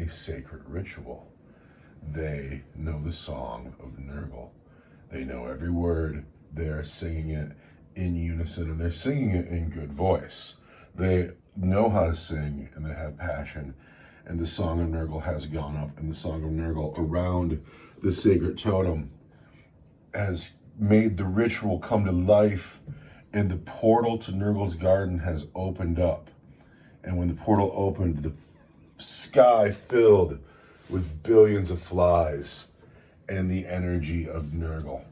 a sacred ritual. They know the song of Nurgle. They know every word. They are singing it in unison, and they're singing it in good voice. They know how to sing, and they have passion. And the song of Nurgle has gone up, and the song of Nurgle around the sacred totem has made the ritual come to life, and the portal to Nurgle's garden has opened up. And when the portal opened, the sky filled with billions of flies and the energy of Nurgle.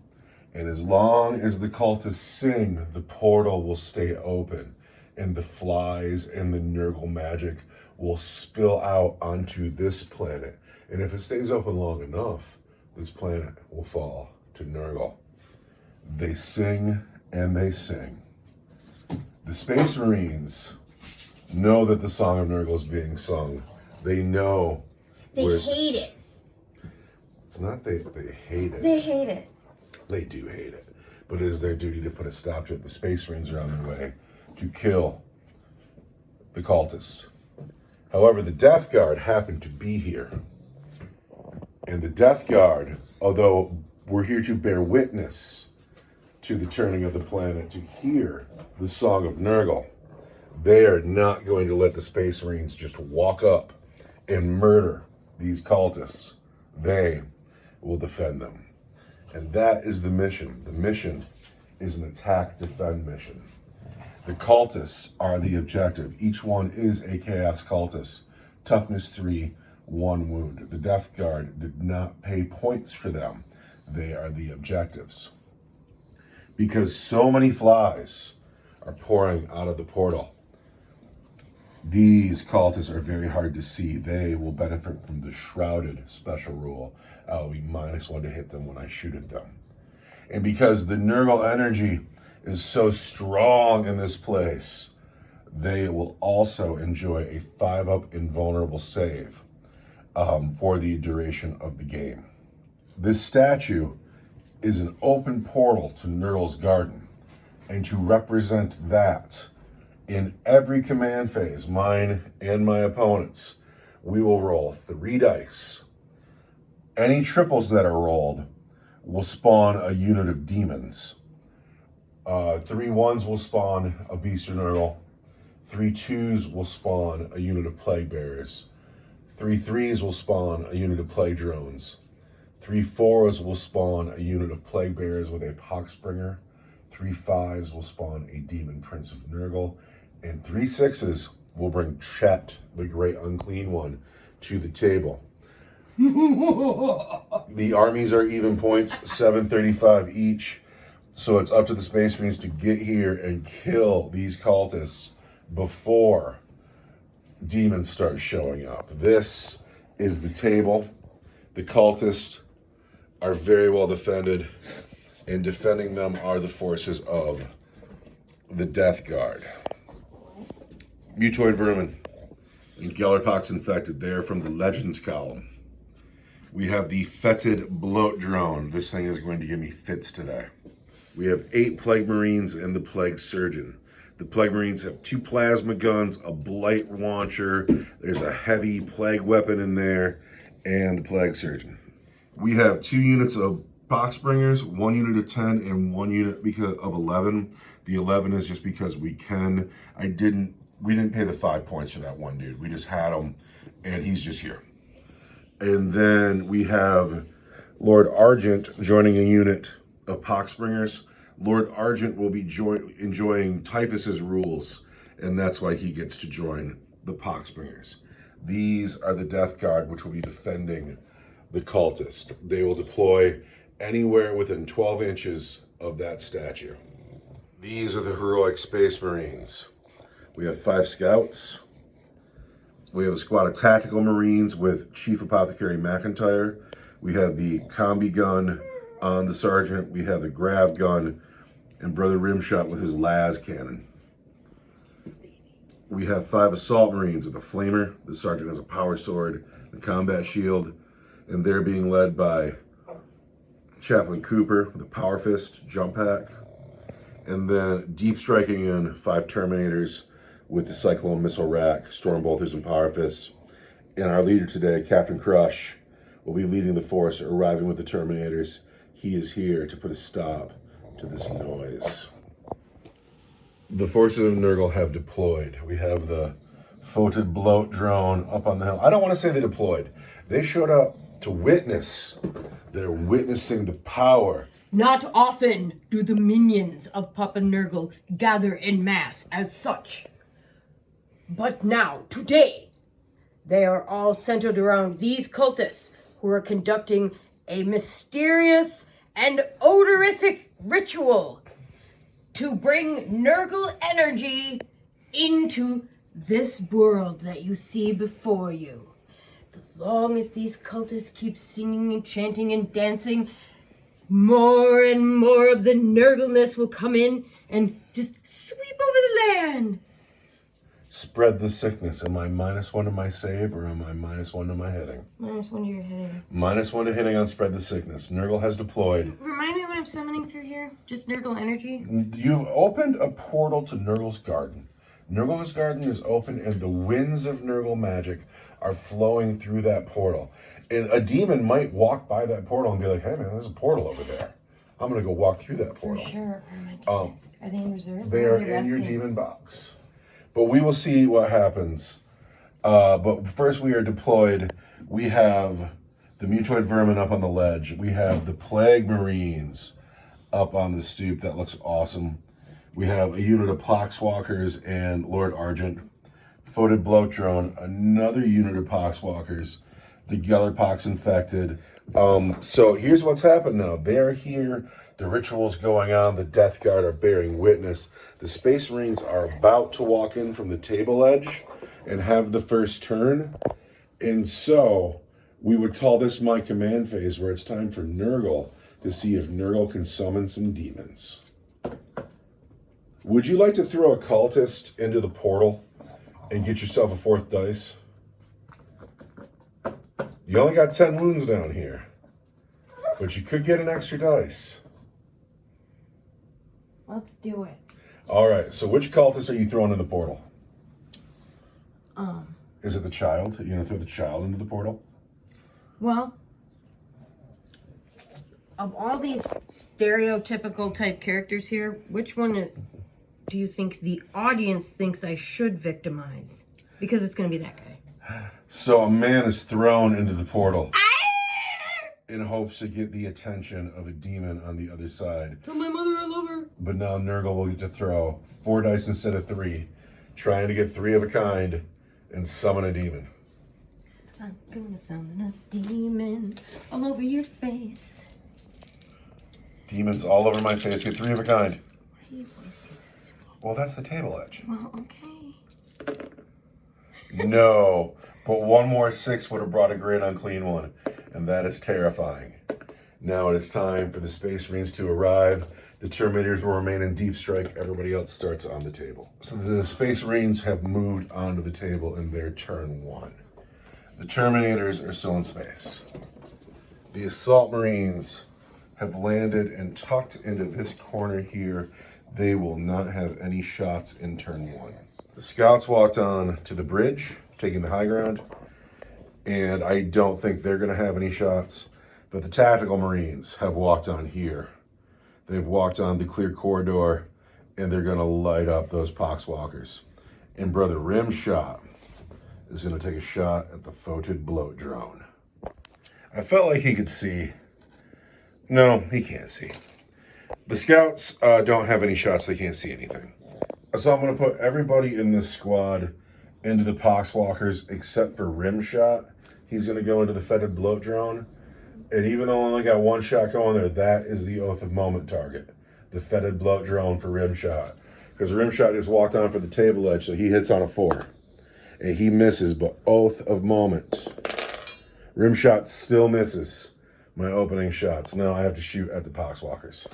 And as long as the cultists sing, the portal will stay open, and the flies and the Nurgle magic will spill out onto this planet. And if it stays open long enough, this planet will fall to Nurgle. They sing and they sing. The Space Marines know that the Song of Nurgle is being sung. They know. They hate it. It's not they hate it. They hate it. They do hate it. But it is their duty to put a stop to it. The Space Marines are on their way to kill the cultist. However, the Death Guard happened to be here. And the Death Guard, although we're here to bear witness to the turning of the planet, to hear the Song of Nurgle, they are not going to let the Space Marines just walk up and murder these cultists. They will defend them. And that is the mission. The mission is an attack-defend mission. The cultists are the objective. Each one is a chaos cultist. Toughness 3, 1 wound. The Death Guard did not pay points for them. They are the objectives. Because so many flies are pouring out of the portal, these cultists are very hard to see. They will benefit from the Shrouded special rule. I'll be -1 to hit them when I shoot at them. And because the Nurgle energy is so strong in this place, they will also enjoy a 5-up invulnerable save for the duration of the game. This statue is an open portal to Nurgle's garden. And to represent that, in every command phase, mine and my opponent's, we will roll 3 dice. Any triples that are rolled will spawn a unit of demons. 3 1s will spawn a Beast of Nurgle. 3 2s will spawn a unit of Plague Bearers. 3 3s will spawn a unit of Plague Drones. 3 4s will spawn a unit of Plague Bearers with a Poxbringer. 3 5s will spawn a Demon Prince of Nurgle. And 3 6s will bring Chet, the Great Unclean One, to the table. The armies are even points, 735 each. So it's up to the Space Marines to get here and kill these cultists before demons start showing up. This is the table. The cultists are very well defended, and defending them are the forces of the Death Guard. Mutoid vermin and Gellerpox infected. They are from the Legends column. We have the Fetid Bloat Drone. This thing is going to give me fits today. We have 8 Plague Marines and the Plague Surgeon. The Plague Marines have 2 plasma guns, a Blight launcher, there's a heavy plague weapon in there, and the Plague Surgeon. We have 2 units of Poxbringers, 1 unit of 10, and 1 unit of 11. The 11 is just because we can. We didn't pay the 5 points for that one dude. We just had him, and he's just here. And then we have Lord Argent joining a unit of Poxbringers. Lord Argent will be enjoying Typhus's rules, and that's why he gets to join the Poxbringers. These are the Death Guard, which will be defending the cultist. They will deploy anywhere within 12 inches of that statue. These are the heroic Space Marines. We have 5 scouts. We have a squad of tactical Marines with Chief Apothecary McIntyre. We have the combi gun on the sergeant. We have the grav gun and Brother Rimshot with his las cannon. We have 5 assault Marines with a flamer. The sergeant has a power sword, a combat shield, and they're being led by Chaplain Cooper with a power fist, jump pack. And then deep striking in 5 Terminators with the Cyclone missile rack, storm bolters and power fists, And our leader today, Captain Crush, will be leading the force, arriving with the Terminators. He is here to put a stop to this noise. The forces of Nurgle have deployed. We have the Foetid Bloat drone up on the hill. I don't want to say they deployed. They showed up to witness. They're witnessing the power. Not often do the minions of Papa Nurgle gather en masse as such. But now, today, they are all centered around these cultists who are conducting a mysterious and odorific ritual to bring Nurgle energy into this world that you see before you. As long as these cultists keep singing and chanting and dancing, more and more of the Nurgleness will come in and just sweep over the land. Spread the sickness. Am I -1 to my save or am I -1 to my hitting? -1 to your hitting. -1 to hitting on spread the sickness. Nurgle has deployed. Remind me what I'm summoning through here? Just Nurgle energy? You've opened a portal to Nurgle's garden. Nurgle's garden is open and the winds of Nurgle magic are flowing through that portal. And a demon might walk by that portal and be like, hey man, there's a portal over there. I'm going to go walk through that portal. For sure. Are they in reserve? They are in your demon box. But we will see what happens. But first we are deployed. We have the mutoid vermin up on the ledge. We have the plague marines up on the stoop. That looks awesome. We have a unit of poxwalkers and Lord Argent. Foetid bloat drone, another unit of poxwalkers. The Gellerpox infected. So here's what's happened now. They're here. The ritual's going on. The Death Guard are bearing witness. The Space Marines are about to walk in from the table edge and have the first turn. And so we would call this my command phase, where it's time for Nurgle to see if Nurgle can summon some demons. Would you like to throw a cultist into the portal and get yourself a 4th dice? You only got 10 wounds down here, but you could get an extra dice. Let's do it. All right, so which cultist are you throwing in the portal? Is it the child? Are you going to throw the child into the portal? Well, of all these stereotypical type characters here, which one do you think the audience thinks I should victimize? Because it's going to be that guy. So a man is thrown into the portal in hopes to get the attention of a demon on the other side. Tell my mother I love her. But now Nurgle will get to throw 4 dice instead of 3, trying to get 3 of a kind and summon a demon. I'm gonna summon a demon all over your face. Demons all over my face. Get 3 of a kind. Why do you always do this to me? Well, that's the table edge. Well, okay. No, but 1 more 6 would have brought a great unclean one, and that is terrifying. Now it is time for the Space Marines to arrive. The Terminators will remain in deep strike. Everybody else starts on the table. So the Space Marines have moved onto the table in their turn 1. The Terminators are still in space. The Assault Marines have landed and tucked into this corner here. They will not have any shots in turn 1. The Scouts walked on to the bridge, taking the high ground, and I don't think they're going to have any shots. But the Tactical Marines have walked on here. They've walked on the clear corridor, and they're going to light up those poxwalkers. And Brother Rimshot is going to take a shot at the Foetid bloat drone. I felt like he could see. No, he can't see. The Scouts don't have any shots. They can't see anything. So I'm going to put everybody in this squad into the poxwalkers except for Rimshot. He's going to go into the Foetid bloat drone. And even though I only got 1 shot going there, that is the Oath of Moment target. The Foetid bloat drone for Rimshot. Because Rimshot just walked on for the table edge, so he hits on a 4. And he misses, but Oath of Moment. Rimshot still misses my opening shots. Now I have to shoot at the poxwalkers.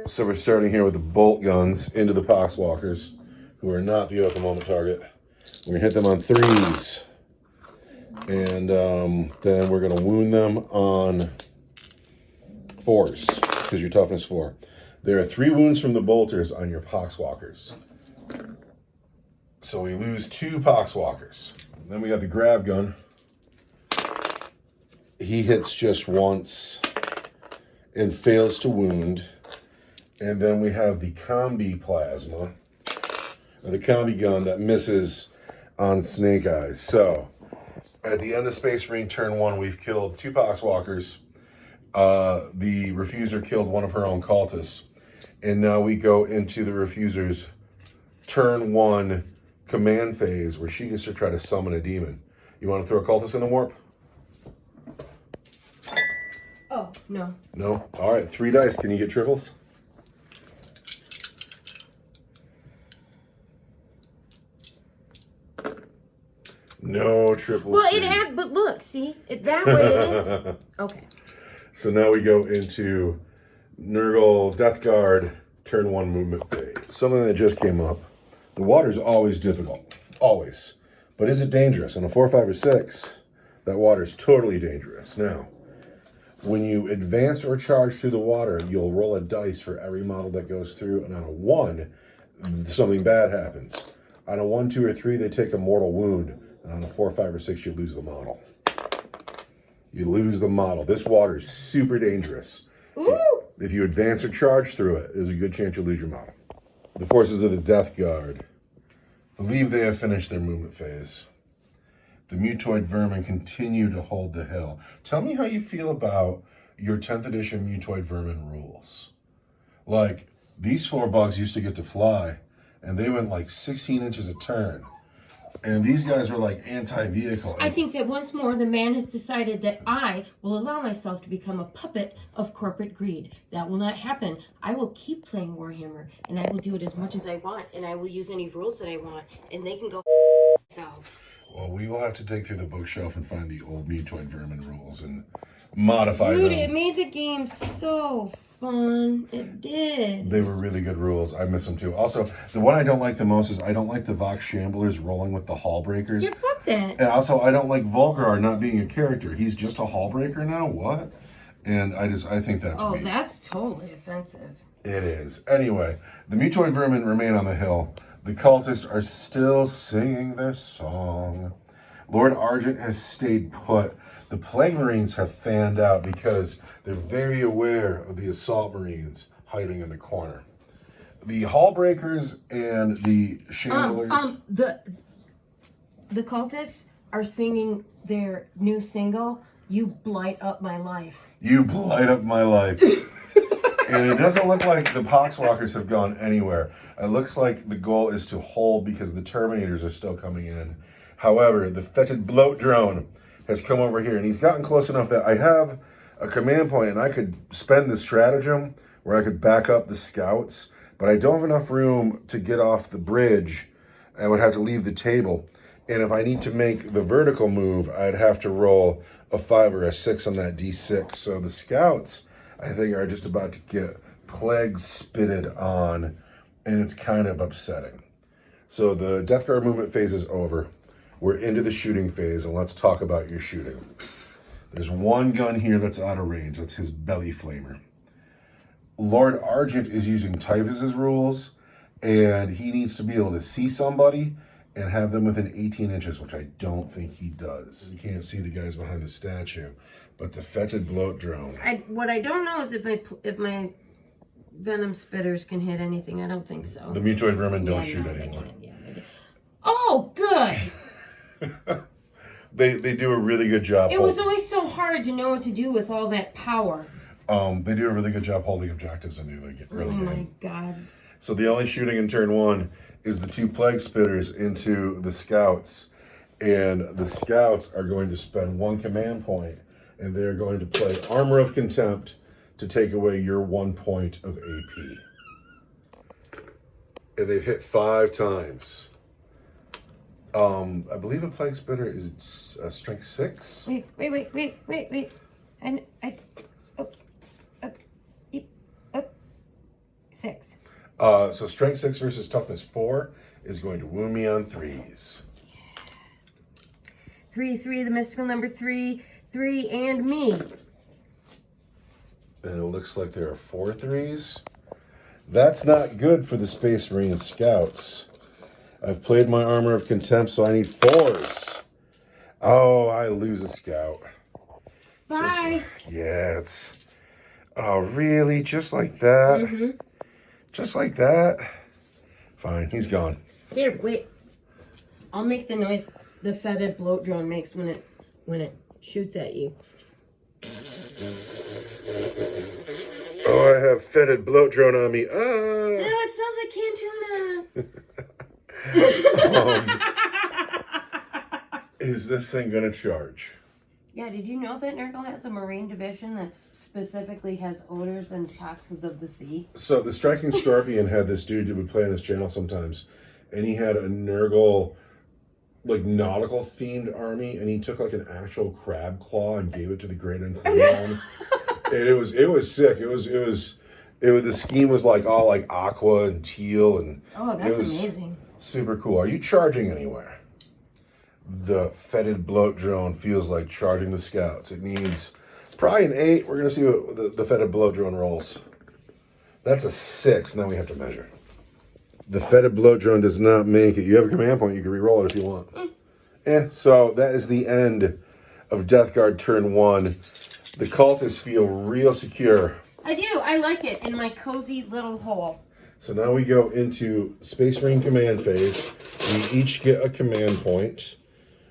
So we're starting here with the bolt guns into the poxwalkers, who are not the Oath of Moment target. We're going to hit them on 3s. And then we're going to wound them on 4s, because your toughness 4. There are 3 wounds from the bolters on your poxwalkers. So we lose 2 poxwalkers. Then we got the grav gun. he hits just once and fails to wound. And then we have the combi plasma, or the combi gun that misses on Snake Eyes. So, at the end of Space Marine turn 1, we've killed 2 Poxwalkers. The Refuser killed one of her own cultists. And now we go into the Refuser's turn 1 command phase where she gets to try to summon a demon. You want to throw a cultist in the warp? Oh, no. No? All right, 3 dice. Can you get triples? No triples. Well, it had, but look, see? That way it is. Okay. So now we go into Nurgle Death Guard turn 1 movement phase. Something that just came up. The water's always difficult. Always. But is it dangerous? On a 4, 5, or 6, that water's totally dangerous. Now, when you advance or charge through the water, you'll roll a dice for every model that goes through, and on a 1, something bad happens. On a 1, 2, or 3, they take a mortal wound. And on a 4, 5, or 6, you lose the model. You lose the model. This water is super dangerous. Ooh! If you advance or charge through it, there's a good chance you'll lose your model. The forces of the Death Guard believe they have finished their movement phase. The mutoid vermin continue to hold the hill. Tell me how you feel about your 10th edition mutoid vermin rules. Like, these 4 bugs used to get to fly, and they went like 16 inches a turn. And these guys were like anti-vehicle. I think that once more the man has decided that I will allow myself to become a puppet of corporate greed. That will not happen. I will keep playing Warhammer, and I will do it as much as I want, and I will use any rules that I want, and they can go themselves. Well, we will have to dig through the bookshelf and find the old mutoid vermin rules and modify Dude, them. it made the game so fun. It did. They were really good rules. I miss them too. Also, the one I don't like the most is I don't like the Vox Shamblers rolling with the Hall Breakers. Yeah, fuck that. And also, I don't like Volgar not being a character. He's just a Hall Breaker now? What? And I think that's weak. That's totally offensive. It is. Anyway, the mutoid vermin remain on the hill. The cultists are still singing their song. Lord Argent has stayed put. The Plague Marines have fanned out because they're very aware of the Assault Marines hiding in the corner. The Hall Breakers and the Shamblers... The cultists are singing their new single, You Blight Up My Life. You blight up my life. And it doesn't look like the Poxwalkers have gone anywhere. It looks like the goal is to hold because the Terminators are still coming in. However, the fetid bloat drone has come over here, and he's gotten close enough that I have a command point, and I could spend the stratagem where I could back up the scouts, but I don't have enough room to get off the bridge. I would have to leave the table. And if I need to make the vertical move, I'd have to roll a 5 or a 6 on that D6. So the scouts, I think, are just about to get plague spitted on, and it's kind of upsetting. So the Death Guard movement phase is over. We're into the shooting phase, and let's talk about your shooting. There's one gun here that's out of range. That's his belly flamer. Lord Argent is using Typhus's rules, and he needs to be able to see somebody and have them within 18 inches, which I don't think he does. You can't see the guys behind the statue, but the fetid bloat drone. What I don't know is if my venom spitters can hit anything. I don't think so. The mutoid vermin don't shoot anymore. Oh, good. They do a really good job. It was always so hard to know what to do with all that power. They do a really good job holding objectives in the early game. Oh my god. So the only shooting in turn 1 is the 2 plague spitters into the scouts. And the scouts are going to spend 1 command point, and they're going to play Armor of Contempt to take away your 1 point of AP. And they've hit 5 times. I believe a plague spitter is strength 6. Wait. And up, 6. So strength 6 versus toughness 4 is going to wound me on 3s. 3, the mystical number 3, and me. And it looks like there are 4 3s. That's not good for the Space Marine Scouts. I've played my Armor of Contempt, so I need 4s. Oh, I lose a scout. Bye. Yeah, it's... Oh, really? Just like that? Mm-hmm. Just like that? Fine, he's gone. Here, wait. I'll make the noise the fetid bloat drone makes when it shoots at you. Oh, I have fetid bloat drone on me. Oh, Ah! it smells like canned tuna. Is this thing gonna charge? Yeah, did you know that Nurgle has a marine division that specifically has odors and toxins of the sea? So the Striking Scorpion had this dude who would play on his channel sometimes, and he had a Nurgle, like, nautical themed army, and he took like an actual crab claw and gave it to the Great Unclean One. And it was sick. The scheme was like all like aqua and teal, and Oh, it that's was amazing. super cool. Are you charging anywhere? The fetid bloat drone feels like charging the scouts. It needs probably an 8. We're gonna see what the fetid bloat drone rolls. That's a 6. Now we have to measure. The fetid bloat drone does not make it. You have a command point. You can re-roll it if you want. So that is the end of Death Guard turn 1. The cultists feel real secure. I do. I like it in my cozy little hole. So now we go into Space Marine command phase. We each get a command point.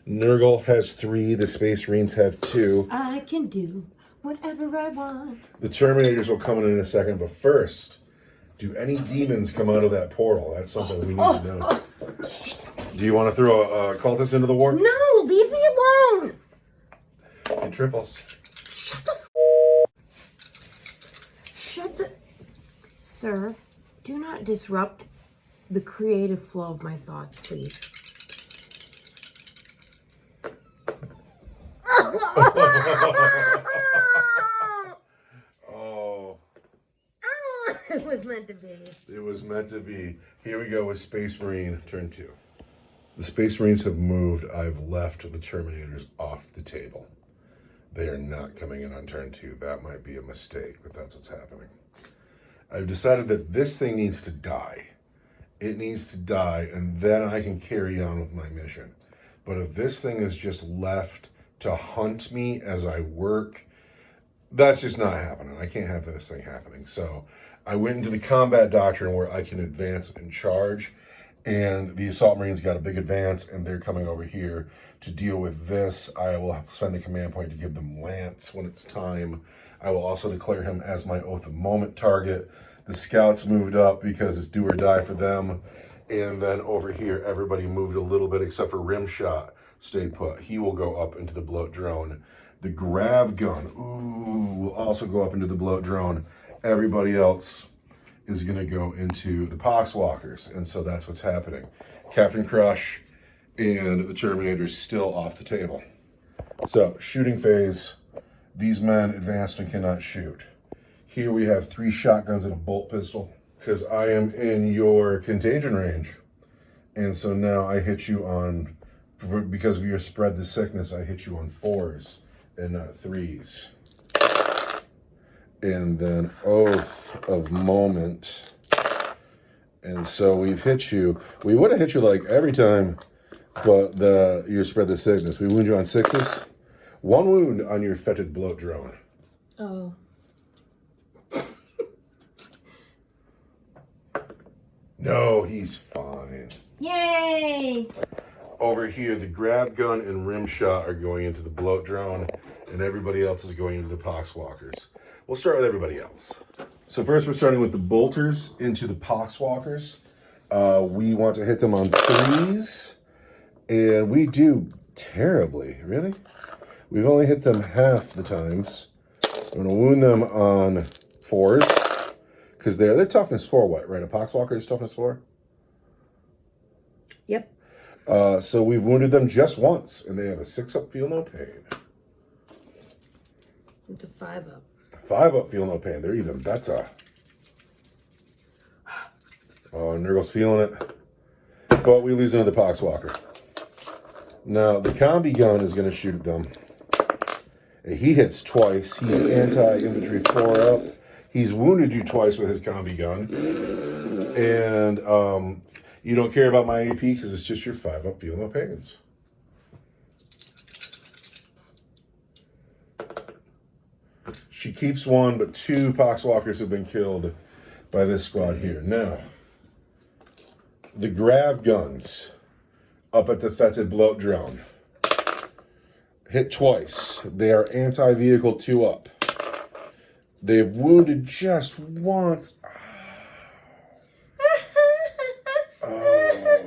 Nurgle has 3. The Space Marines have 2. I can do whatever I want. The Terminators will come in a second, but first, do any demons come out of that portal? That's something we need to know. Shit. Do you want to throw a cultist into the warp? No, leave me alone. Two triples. Shut the Sir, do not disrupt the creative flow of my thoughts, please. Oh. It was meant to be. It was meant to be. Here we go with Space Marine, turn 2. The Space Marines have moved. I've left the Terminators off the table. They are not coming in on turn 2. That might be a mistake, but that's what's happening. I've decided that this thing needs to die. It needs to die, and then I can carry on with my mission. But if this thing is just left to hunt me as I work, that's just not happening. I can't have this thing happening. So I went into the combat doctrine where I can advance and charge, and the Assault Marines got a big advance, and they're coming over here to deal with this. I will spend the command point to give them Lance when it's time. I will also declare him as my Oath of Moment target. The Scouts moved up because it's do or die for them. And then over here, everybody moved a little bit except for Rimshot stayed put. He will go up into the bloat drone. The Grav Gun, will also go up into the bloat drone. Everybody else is going to go into the Poxwalkers. And so that's what's happening. Captain Crush and the Terminator's still off the table. So, shooting phase. These men advanced and cannot shoot. Here we have 3 shotguns and a bolt pistol, because I am in your contagion range. And so now I hit you on, because of your spread the sickness, I hit you on 4s and not 3s. And then Oath of Moment. And so we've hit you. We would have hit you like every time, but you spread the sickness. We wound you on 6s. 1 wound on your fetid bloat drone. Oh. No, he's fine. Yay! Over here, the Grav Gun and Rimshot are going into the bloat drone, and everybody else is going into the Poxwalkers. We'll start with everybody else. So first we're starting with the Bolters into the Poxwalkers. We want to hit them on 3s, and we do terribly. Really? We've only hit them half the times. I'm going to wound them on 4s, because they're toughness 4 what, right? A Poxwalker is toughness 4? Yep. So we've wounded them just once, and they have a 6-up, feel no pain. It's a 5-up. 5-up, feel no pain. They're even better. Oh, Nurgle's feeling it. But we lose another Poxwalker. Now, the combi gun is going to shoot them. He hits twice. He's anti-infantry 4-up. He's wounded you twice with his combi gun. And you don't care about my AP because it's just your 5-up, feel no pains. She keeps one, but 2 Poxwalkers have been killed by this squad here. Now, the grav guns up at the fetid bloat drone. Hit twice. They are anti-vehicle 2 up. They've wounded just once. Oh.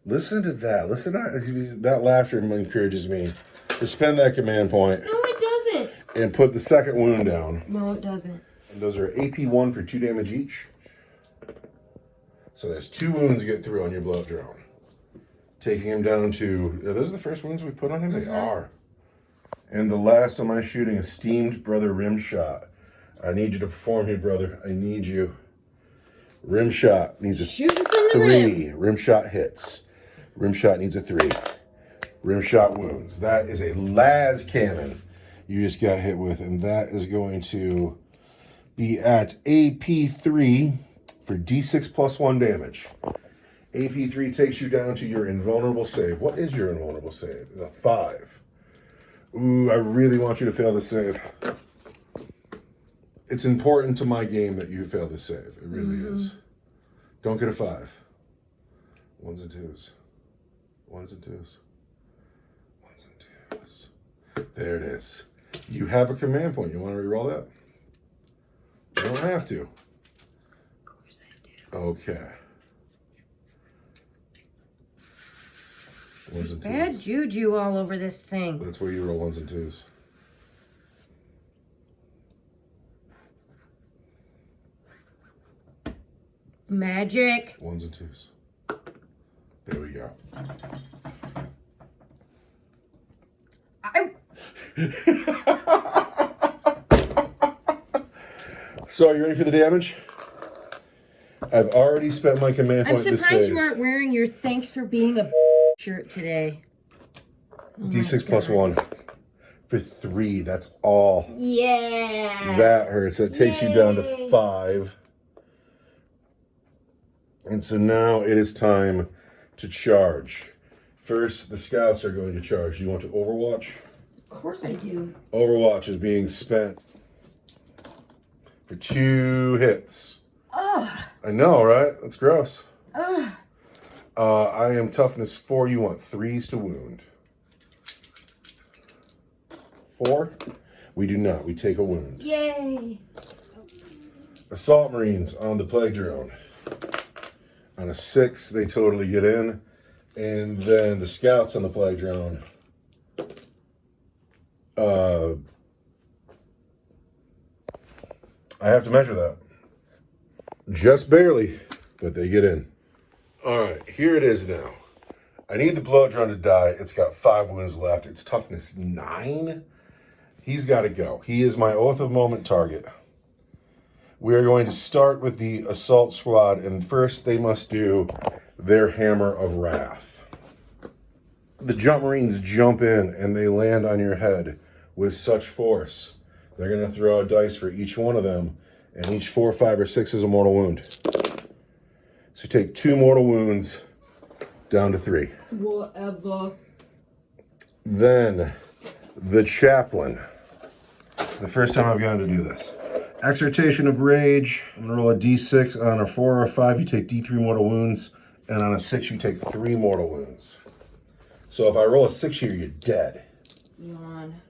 Listen to that. Listen to that laughter encourages me to spend that command point. No, it doesn't. And put the second wound down. No, it doesn't. And those are AP1 for 2 damage each. So there's 2 wounds get through on your bloat drone. Taking him down to... Are those the first wounds we put on him? They are. And the last of my shooting, esteemed brother Rimshot. I need you to perform here, brother. I need you. Rimshot needs a Shooting from the 3. Rimshot hits. Rimshot needs a 3. Rimshot wounds. That is a las cannon you just got hit with, and that is going to be at AP3 for D6 plus 1 damage. AP3 takes you down to your invulnerable save. What is your invulnerable save? It's a 5. Ooh, I really want you to fail the save. It's important to my game that you fail the save. It really is. Don't get a 5. 1s and 2s. 1s and 2s. 1s and 2s. There it is. You have a command point. You want to reroll that? You don't have to. Of course I do. Okay. 1s and 2s. Bad juju all over this thing. That's where you roll 1s and 2s. Magic. 1s and 2s. There we go. So, are you ready for the damage? I've already spent my command I'm point this surprised phase. you aren't wearing your thanks for being a shirt today. Oh D6 plus 1 for 3. That's all. Yeah. That hurts. That takes you down to 5. And so now it is time to charge. First, the scouts are going to charge. Do you want to Overwatch? Of course I do. Overwatch is being spent for 2 hits. Ugh. I know, right? That's gross. Ugh. I am toughness 4. You want 3s to wound. 4? We do not. We take a wound. Yay. Assault Marines on the plague drone. On a 6, they totally get in. And then the scouts on the plague drone. I have to measure that. Just barely, but they get in. All right, here it is now. I need the bloat drone to die. It's got 5 wounds left. It's toughness 9. He's got to go. He is my oath of moment target. We are going to start with the assault squad, and first they must do their hammer of wrath. The jump marines jump in and they land on your head with such force. They're going to throw a dice for each one of them, and each 4, 5, or 6 is a mortal wound. So take 2 mortal wounds down to 3. Whatever. Then the chaplain. The first time I've gotten to do this. Exhortation of Rage. I'm going to roll a d6. On a 4 or a 5, you take d3 mortal wounds. And on a 6, you take 3 mortal wounds. So if I roll a 6 here, you're dead. Yawn.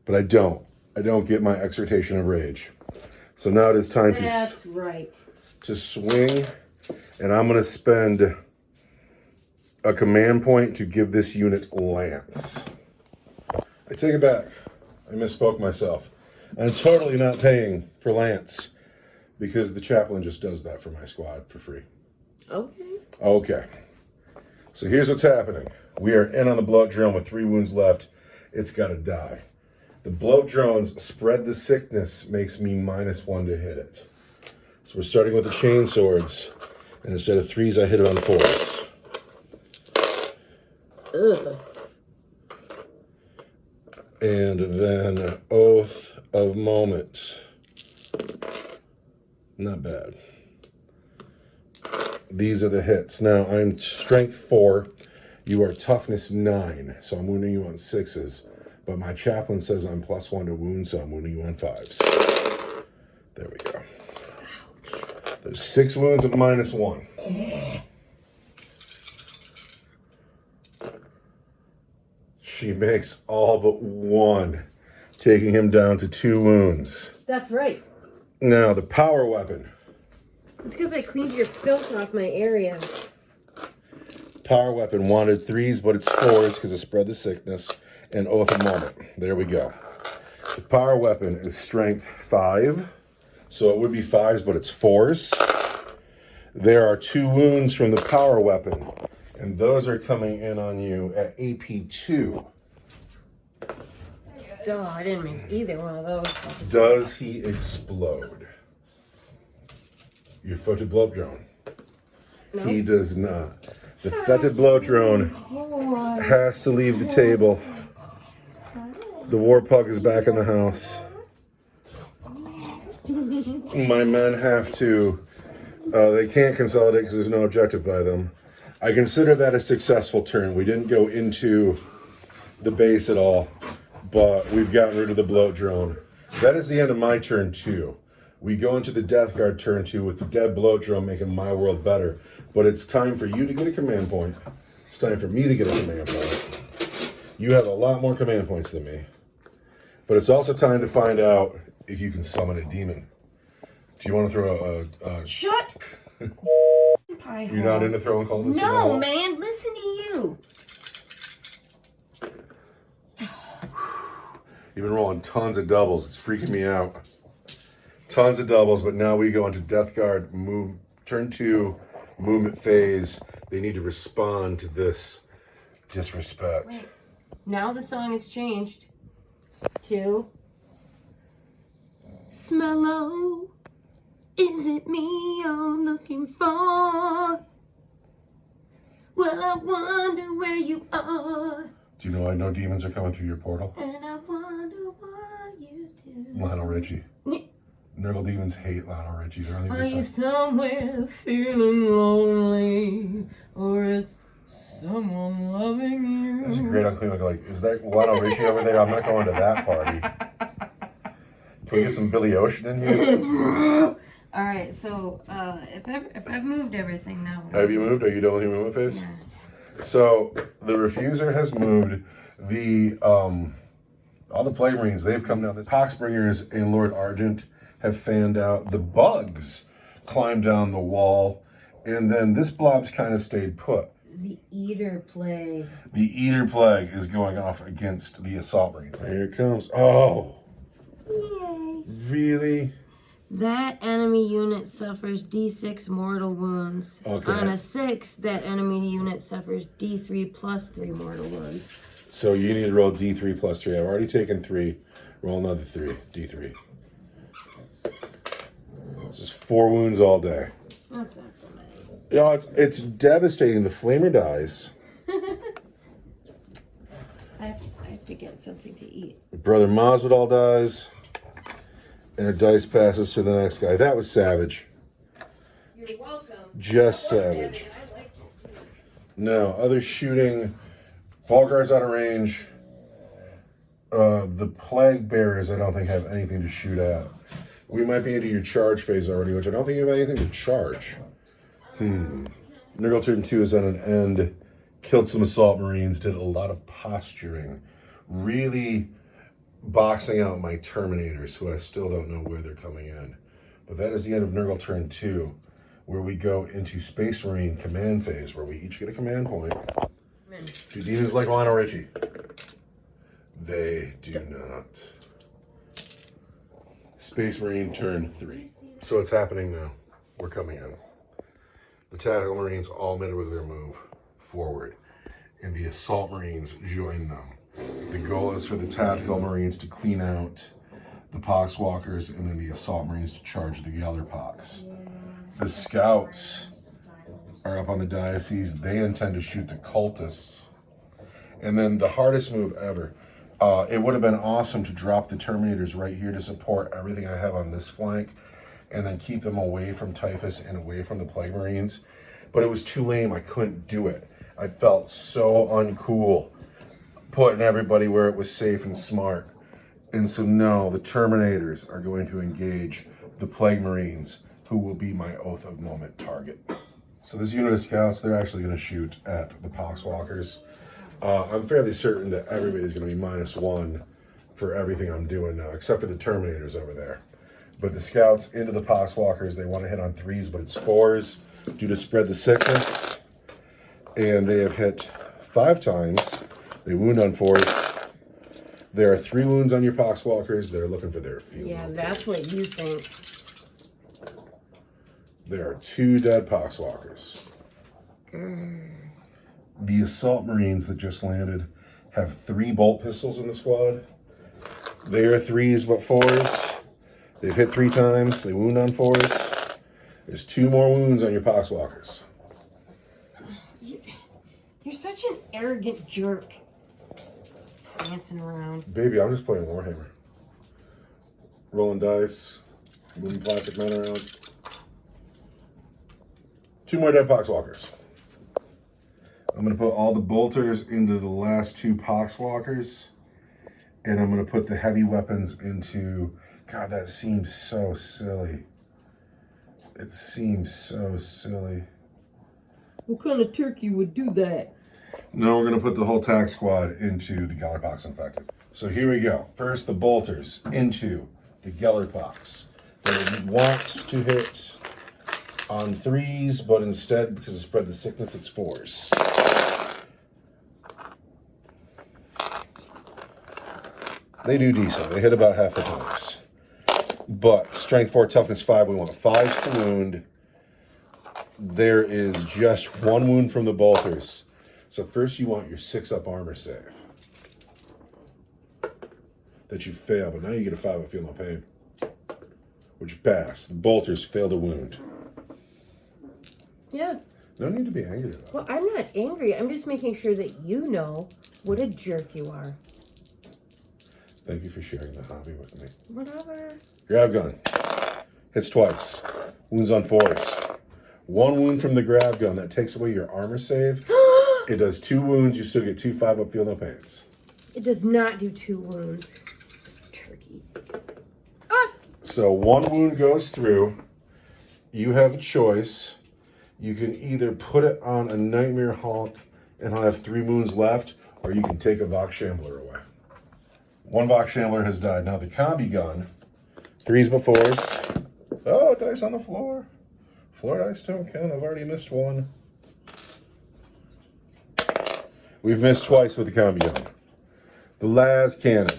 But I don't. I don't get my Exhortation of Rage. So now it is time That's right. to swing. And I'm going to spend a command point to give this unit Lance. I take it back. I misspoke myself. I'm totally not paying for Lance because the chaplain just does that for my squad for free. Okay. Okay. So here's what's happening. We are in on the bloat drone with 3 wounds left. It's got to die. The bloat drones spread the sickness makes me -1 to hit it. So we're starting with the chain swords. And instead of 3s, I hit it on 4s. Ugh. And then Oath of Moment. Not bad. These are the hits. Now, I'm strength 4. You are toughness 9. So I'm wounding you on 6s. but my chaplain says I'm +1 to wound, so I'm wounding you on 5s. There we go. There's 6 wounds at -1. She makes all but 1, taking him down to 2 wounds. That's right. Now, the power weapon. It's because I cleaned your filth off my area. Power weapon wanted 3s, but it's 4s because it spread the sickness. And Oath of Moment. There we go. The power weapon is strength 5. So it would be 5s, but it's 4s. There are 2 wounds from the power weapon. And those are coming in on you at AP 2. Oh, I didn't make either one of those. Does he explode? Your fetid blow drone. No. He does not. The fetid blow drone has to leave the table. The war pug is back in the house. My men have to, they can't consolidate because there's no objective by them. I consider that a successful turn. We didn't go into the base at all, but we've gotten rid of the bloat drone. That is the end of my turn 2. We go into the Death Guard turn 2 with the dead bloat drone making my world better. But it's time for you to get a command point. It's time for me to get a command point. You have a lot more command points than me. But it's also time to find out if you can summon a demon. Do you want to throw a Shut! You're not into throwing cultists? No, man. Listen to you. You've been rolling tons of doubles. It's freaking me out. Tons of doubles, but now we go into Death Guard move, turn 2, movement phase. They need to respond to this disrespect. Wait. Now the song has changed to Smello. Is it me you're looking for? Well, I wonder where you are. Do you know I know demons are coming through your portal? And I wonder why you do. Lionel Richie. Nurgle demons hate Lionel Richie. They're on the Are other you side. somewhere feeling lonely? Or is someone loving you? That's a great unclean like, is that Lionel Richie over there? I'm not going to that party. Can we get some Billy Ocean in here? All right, so if I've moved everything now. Have you moved? Are you done with your movement phase? Yeah. So the Refuser has moved. The all the Plague Marines, they've come down. The Poxbringers and Lord Argent have fanned out. The Bugs climbed down the wall, and then this blob's kind of stayed put. The Eater Plague. The Eater Plague is going off against the Assault Marines. Here it comes. Oh, Yay. really? That enemy unit suffers D6 mortal wounds. Okay. On a 6, that enemy unit suffers D3 plus 3 mortal wounds. So you need to roll D3 plus 3. I've already taken 3. Roll another 3. D3. This is 4 wounds all day. That's not so many. Yeah, it's devastating. The flamer dies. I have to get something to eat. Brother Masvidal dies. And a dice passes to the next guy. That was savage. You're welcome. Just savage. No, other shooting. Volgar's out of range. The Plague Bearers, I don't think, have anything to shoot at. We might be into your charge phase already, which I don't think you have anything to charge. Nurgle turn 2 is at an end. Killed some Assault Marines, did a lot of posturing. Really boxing out my Terminators, who I still don't know where they're coming in. But that is the end of Nurgle turn 2, where we go into Space Marine command phase, where we each get a command point. Do demons like Lionel Richie? They do not. Space Marine turn 3. So it's happening now. We're coming in. The Tactical Marines all made a regular move forward, and the Assault Marines join them. The goal is for the Tactical Marines to clean out the Poxwalkers, and then the Assault Marines to charge the Gellerpox. The Scouts are up on the Diocese. They intend to shoot the Cultists. And then the hardest move ever. It would have been awesome to drop the Terminators right here to support everything I have on this flank, and then keep them away from Typhus and away from the Plague Marines. But it was too lame. I couldn't do it. I felt so uncool. putting everybody where it was safe and smart. And so no, the Terminators are going to engage the Plague Marines, who will be my Oath of Moment target. So this unit of scouts, they're actually going to shoot at the Poxwalkers. I'm fairly certain that everybody's going to be -1 for everything I'm doing now, except for the Terminators over there. But the scouts into the Poxwalkers, they want to hit on 3s, but it's 4s due to spread the sickness. And they have hit 5 times. They wound on 4s. There are 3 wounds on your Poxwalkers. They're looking for their field. Yeah, that's what you think. There are 2 dead Poxwalkers. The Assault Marines that just landed have 3 bolt pistols in the squad. They are 3s but 4s. They've hit 3 times. They wound on 4s. There's 2 more wounds on your Poxwalkers. You're such an arrogant jerk. Prancing around. Baby, I'm just playing Warhammer. Rolling dice. Moving plastic men around. 2 more dead Poxwalkers. I'm going to put all the bolters into the last 2 Poxwalkers. And I'm going to put the heavy weapons into... God, that seems so silly. It seems so silly. What kind of turkey would do that? No, we're going to put the whole tack squad into the Gellerpox infected. So here we go. First, the bolters into the Gellerpox. They want to hit on 3s, but instead, because of spread the sickness, it's 4s. They do decent. They hit about half the times. But strength 4, toughness 5, we want 5s to wound. There is just 1 wound from the bolters. So first you want your 6-up armor save. That you fail, but now you get a 5 up feel no pain. Which you pass. The bolters fail to wound. Yeah. No need to be angry about it. Well, I'm not angry. I'm just making sure that you know what a jerk you are. Thank you for sharing the hobby with me. Whatever. Grab gun. Hits twice. Wounds on 4s. 1 wound from the grab gun. That takes away your armor save. It does 2 wounds. You still get 2 5-up feel no pains. It does not do 2 wounds. Turkey. So 1 wound goes through. You have a choice. You can either put it on a Nightmare Hawk and I'll have 3 wounds left, or you can take a Vox Shambler away. 1 Vox Shambler has died. Now the combi gun, 3s but 4s. Oh, dice on the floor. Floor dice don't count. I've already missed 1. We've missed twice with the combi gun. The las cannon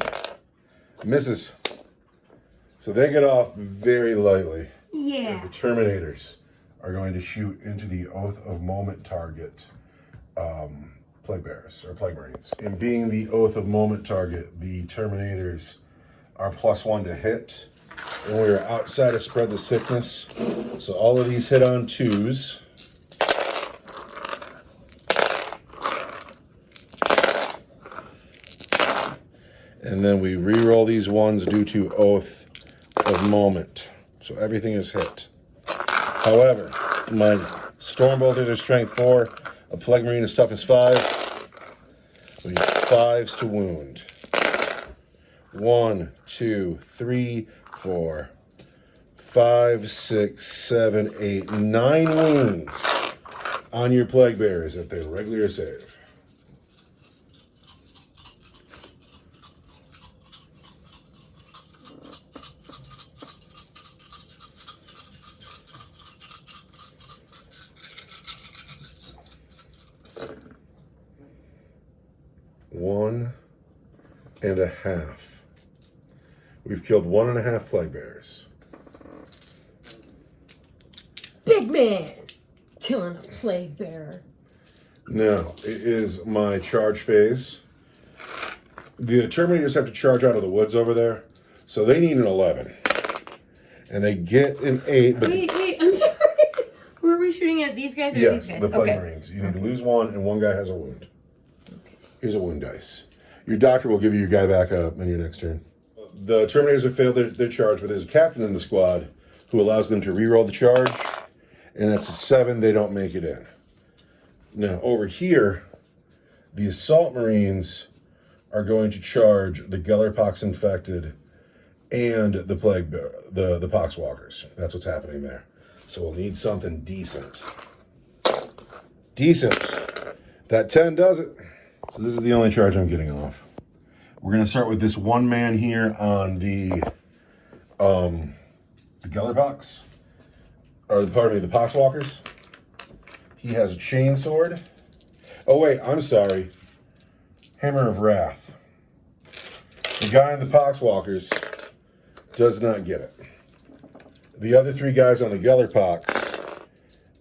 misses. So they get off very lightly. Yeah. The Terminators are going to shoot into the Oath of Moment target Plague Bearers, or Plague Marines. And being the Oath of Moment target, the Terminators are +1 to hit. And we are outside of spread the sickness. So all of these hit on 2s. And then we re-roll these 1s due to Oath of Moment. So everything is hit. However, my Stormbolters are strength 4. A Plague Marine is toughness 5. We need 5s to wound. 1, 2, 3, 4, 5, 6, 7, 8, 9 wounds on your Plague Bearers at their regular save. One and a half. We've killed 1.5 Plague Bearers. Big man! Killing a plague bearer. Now, it is my charge phase. The Terminators have to charge out of the woods over there, so they need an 11. And they get an 8, but... Wait, I'm sorry. Were we shooting at these guys or Yes, these guys? the Plague Marines. You need to lose 1, and 1 guy has a wound. Here's a wound dice. Your doctor will give you your guy back up in your next turn. The Terminators have failed their charge, but there's a captain in the squad who allows them to re-roll the charge, and that's a 7. They don't make it in. Now, over here, the Assault Marines are going to charge the Gellerpox infected and the plague, the poxwalkers. That's what's happening there. So we'll need something decent. Decent. That 10 does it. So this is the only charge I'm getting off. We're gonna start with this one man here on the Gellerpox, or pardon me, the poxwalkers. He has a chain sword. Oh wait, I'm sorry. Hammer of Wrath. The guy in the poxwalkers does not get it. The other three guys on the Gellerpox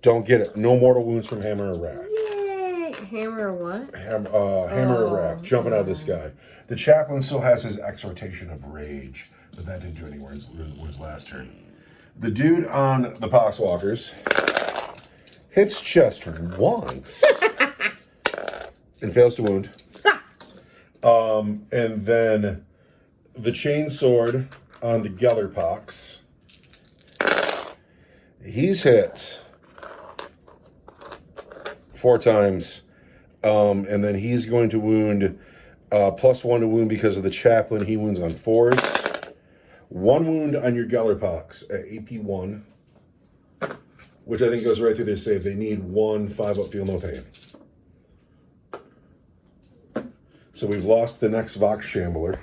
don't get it. No mortal wounds from Hammer of Wrath. Yay! Hammer or what? Hammer of Wrath, jumping out of the sky. The chaplain still has his exhortation of rage, but that didn't do anywhere in his last turn. The dude on the poxwalkers hits Chester once and fails to wound. And then the chain sword on the Gellerpox, he's hit 4 times, and then he's going to wound +1 to wound because of the chaplain. He wounds on 4s. 1 wound on your Gellerpox at AP1, which I think goes right through their save. They need 1 5-up, feel no pain. So we've lost the next Vox Shambler.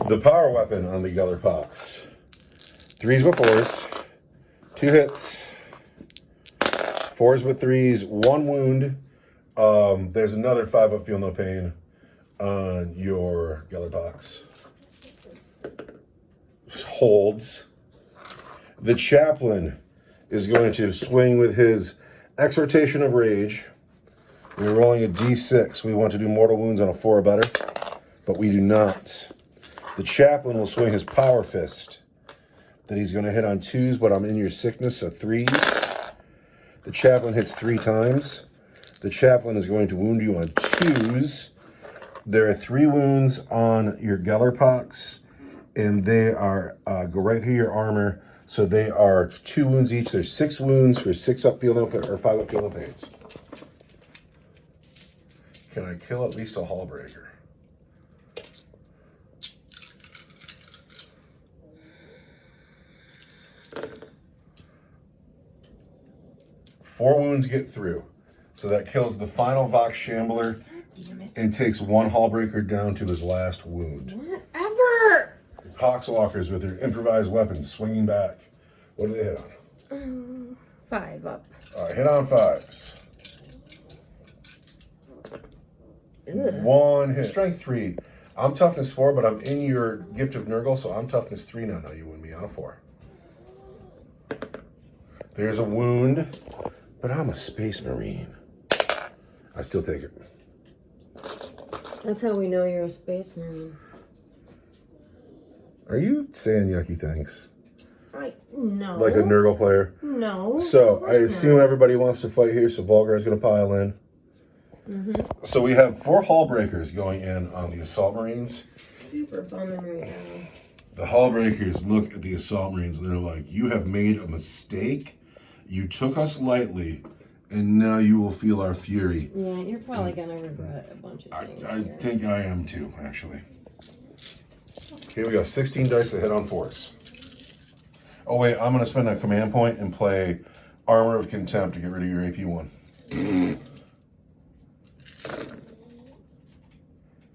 The power weapon on the Gellerpox. 3s with 4s, 2 hits, 4s with 3s, 1 wound. There's another 5-up, feel no pain on your Gellerpox. Holds. The chaplain is going to swing with his exhortation of rage. We're rolling a d6. We want to do mortal wounds on a 4 or better, but we do not. The chaplain will swing his power fist that he's going to hit on 2s, but I'm in your sickness, so 3s. The chaplain hits 3 times. The chaplain is going to wound you on 2s. There are 3 wounds on your Gellerpox, and they are go right through your armor. So they are 2 wounds each. There's 6 wounds for 6-up feel no, or 5-up feel no pains. Can I kill at least a Hallbreaker? Four wounds get through. So that kills the final Vox Shambler and takes 1 Hallbreaker down to his last wound. Whatever! Poxwalkers with their improvised weapons swinging back. What do they hit on? 5 up. All right, hit on 5s. Ugh. 1 hit. Strength 3. I'm toughness 4, but I'm in your gift of Nurgle, so I'm toughness 3 now. No, you wound me on a 4. There's a wound, but I'm a Space Marine. I still take it. That's how we know you're a Space Marine. Are you saying yucky things? No. Like a Nurgle player? No. So I assume everybody wants to fight here, so Volgar is going to pile in. Mm-hmm. So we have 4 Hallbreakers going in on the Assault Marines. Super bumming right now. The Hallbreakers look at the Assault Marines and they're like, you have made a mistake. You took us lightly, and now you will feel our fury. Yeah, you're probably going to regret a bunch of things. I think I am too, actually. Okay, we got 16 dice to hit on 4s. Oh wait, I'm going to spend a command point and play Armor of Contempt to get rid of your AP1.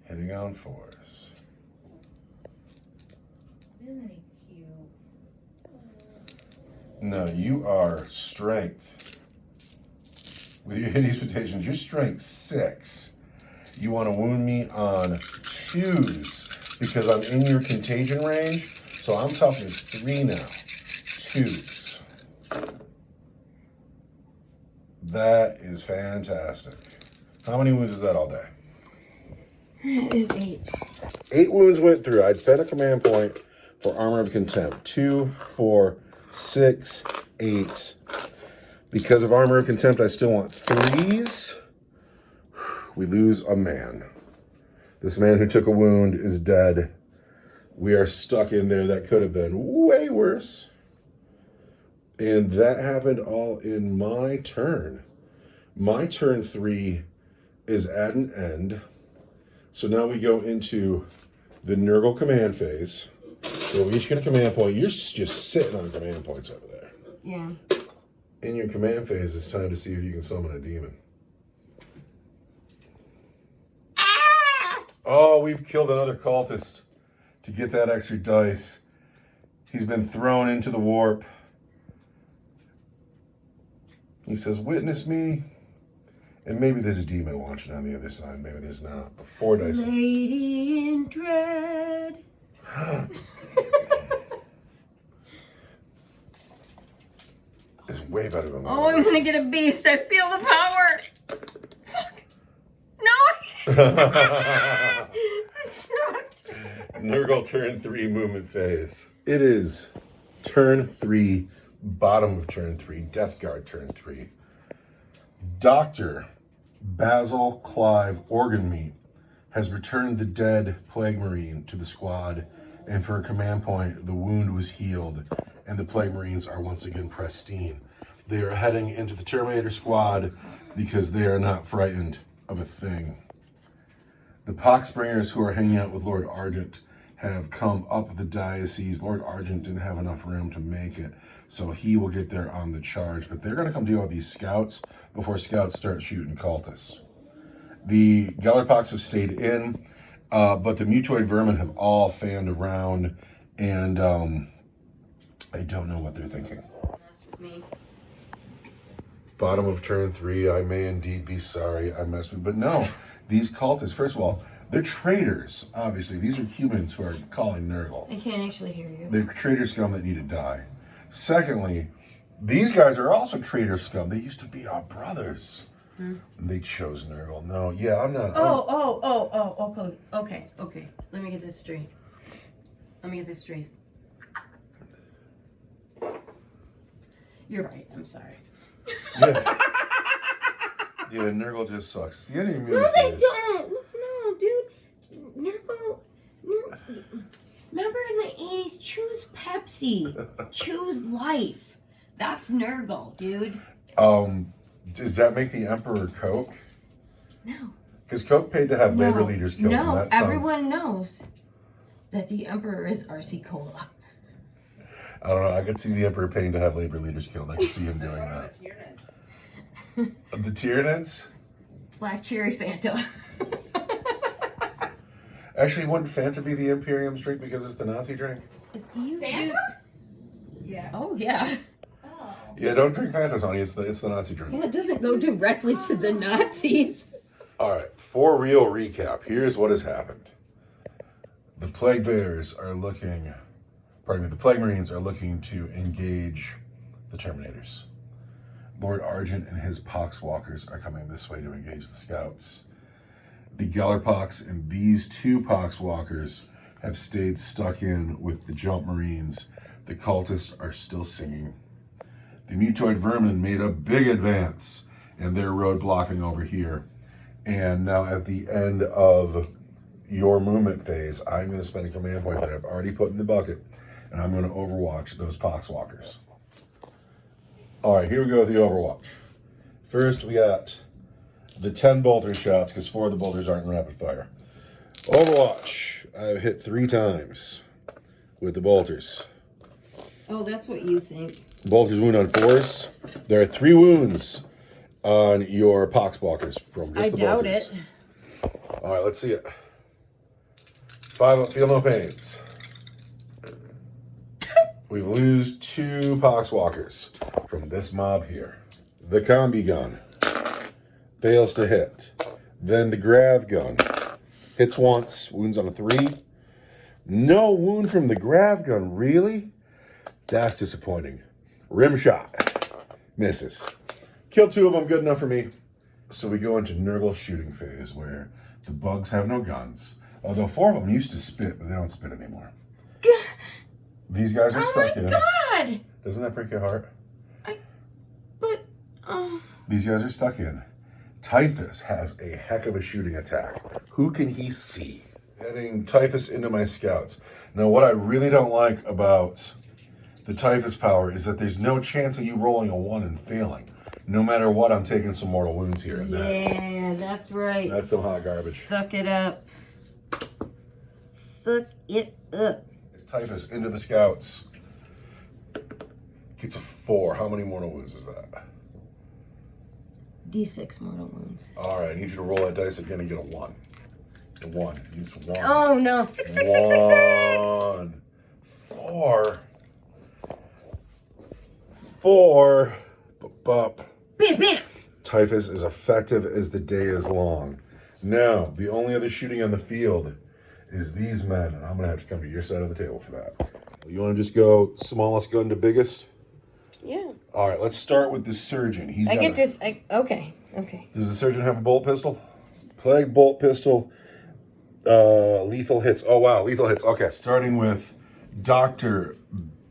Hitting on 4s. Really cute. No, you are strength. With your hideous mutations, you're strength 6. You want to wound me on 2s because I'm in your contagion range. So I'm toughness 3 now. 2s. That is fantastic. How many wounds is that all day? That is 8. 8 wounds went through. I'd spent a command point for Armor of Contempt. 2, 4, 6, 8. Because of Armor of Contempt, I still want 3s. We lose a man. This man who took a wound is dead. We are stuck in there. That could have been way worse. And that happened all in my turn. My turn 3 is at an end. So now we go into the Nurgle command phase. So we each get a command point. You're just sitting on command points over there. Yeah. In your command phase, it's time to see if you can summon a demon. Oh, we've killed another cultist to get that extra dice. He's been thrown into the warp. He says, witness me. And maybe there's a demon watching on the other side. Maybe there's not. But 4 dice. Lady in dread. It's way better than that. Oh, I'm gonna get a beast. I feel the power. Fuck. No. I sucked. Nurgle turn 3 movement phase. It is turn 3, bottom of turn 3, Death Guard turn 3. Dr. Basil Clive Organmeat has returned the dead Plague Marine to the squad, and for a command point, the wound was healed, and the Plague Marines are once again pristine. They are heading into the Terminator squad because they are not frightened of a thing. The Poxbringers who are hanging out with Lord Argent have come up the diocese. Lord Argent didn't have enough room to make it, so he will get there on the charge. But they're going to come deal with these scouts before scouts start shooting cultists. The Gellerpox have stayed in, but the mutoid vermin have all fanned around, and I don't know what they're thinking. Mess with me. Bottom of turn 3, I may indeed be sorry I messed with, but no, these cultists, first of all, they're traitors, obviously. These are humans who are calling Nurgle. I can't actually hear you. They're traitor scum that need to die. Secondly, these guys are also traitor scum. They used to be our brothers. And they chose Nurgle. No, yeah, I'm not. Okay. Let me get this straight. You're right. I'm sorry. Yeah. Yeah, Nurgle just sucks. It's the end of your No, movie they phase. don't. Look, no, dude. Nurgle. Remember in the 80s, choose Pepsi. Choose life. That's Nurgle, dude. Does that make the Emperor Coke? No. Because Coke paid to have labor leaders killed. No, and that sounds, everyone knows that the Emperor is RC Cola. I don't know. I could see the Emperor paying to have labor leaders killed. I could see him doing that. The Tyranids? Black cherry Fanta. Actually, wouldn't Fanta be the Imperium's drink because it's the Nazi drink? Fanta? Yeah. Oh, yeah. Oh. Yeah, don't drink Fanta, honey. It's the Nazi drink. Well, it doesn't go directly to the Nazis. All right, for real recap, here's what has happened. The Plague Bears are looking, the Plague Marines are looking to engage the Terminators. Lord Argent and his Poxwalkers are coming this way to engage the Scouts. The Gellerpox and these 2 Poxwalkers have stayed stuck in with the Jump Marines. The cultists are still singing. The mutoid vermin made a big advance, and they're roadblocking over here. And now at the end of your movement phase, I'm going to spend a command point that I've already put in the bucket, and I'm going to overwatch those Poxwalkers. All right, here we go with the overwatch. First, we got the 10 bolter shots, because 4 of the bolters aren't in rapid fire. Overwatch. I've hit 3 times with the bolters. Oh, that's what you think. Bolters wound on 4s. There are 3 wounds on your Poxwalkers from just the bolters. I doubt it. All right, let's see it. 5 up, feel no pains. We lose 2 Poxwalkers from this mob here. The combi gun fails to hit. Then the grav gun hits once, wounds on a 3. No wound from the grav gun, really? That's disappointing. Rim shot misses. Kill 2 of them, good enough for me. So we go into Nurgle shooting phase where the bugs have no guns. Although 4 of them used to spit, but they don't spit anymore. These guys are stuck in. Oh my God! Doesn't that break your heart? Oh. These guys are stuck in. Typhus has a heck of a shooting attack. Who can he see? Getting Typhus into my scouts. Now, what I really don't like about the typhus power is that there's no chance of you rolling a 1 and failing. No matter what, I'm taking some mortal wounds here. And that's right. that's some hot garbage. Suck it up. Suck it up. Typhus into the scouts. Gets a 4. How many mortal wounds is that? D6 mortal wounds. All right, I need you to roll that dice again and get a 1. A 1. Use 1. Oh no! 6, 6, 6, 6, 6. 1. 4. 4. Bup. Bam, bam. Typhus is effective as the day is long. Now, the only other shooting on the field is these men, and I'm gonna have to come to your side of the table for that. You want to just go smallest gun to biggest? Yeah. All right, let's start with the surgeon. Okay. Does the surgeon have a bolt pistol? Plague bolt pistol. Lethal hits. Oh wow, lethal hits. Okay, starting with Dr.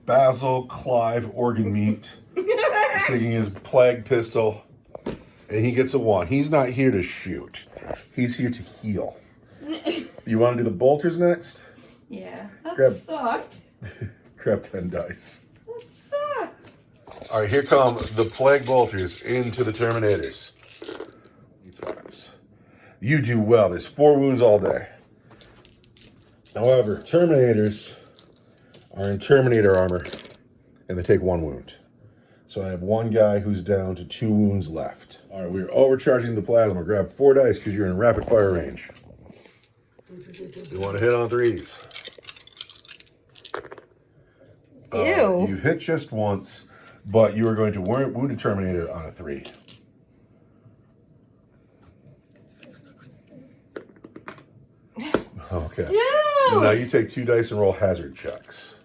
Basil Clive Organ Meat. He's taking his plague pistol, and he gets a 1. He's not here to shoot. He's here to heal. You want to do the bolters next? Yeah. That sucked. Grab 10 dice. That sucked. All right, here come the plague bolters into the Terminators. These 5s. You do well. There's 4 wounds all day. However, Terminators are in Terminator armor, and they take 1 wound. So I have 1 guy who's down to 2 wounds left. All right, we're overcharging the plasma. Grab 4 dice because you're in rapid fire range. You want to hit on 3s. Ew. You hit just once, but you are going to wound a Terminator on a 3. Okay. No. Now you take 2 dice and roll hazard checks.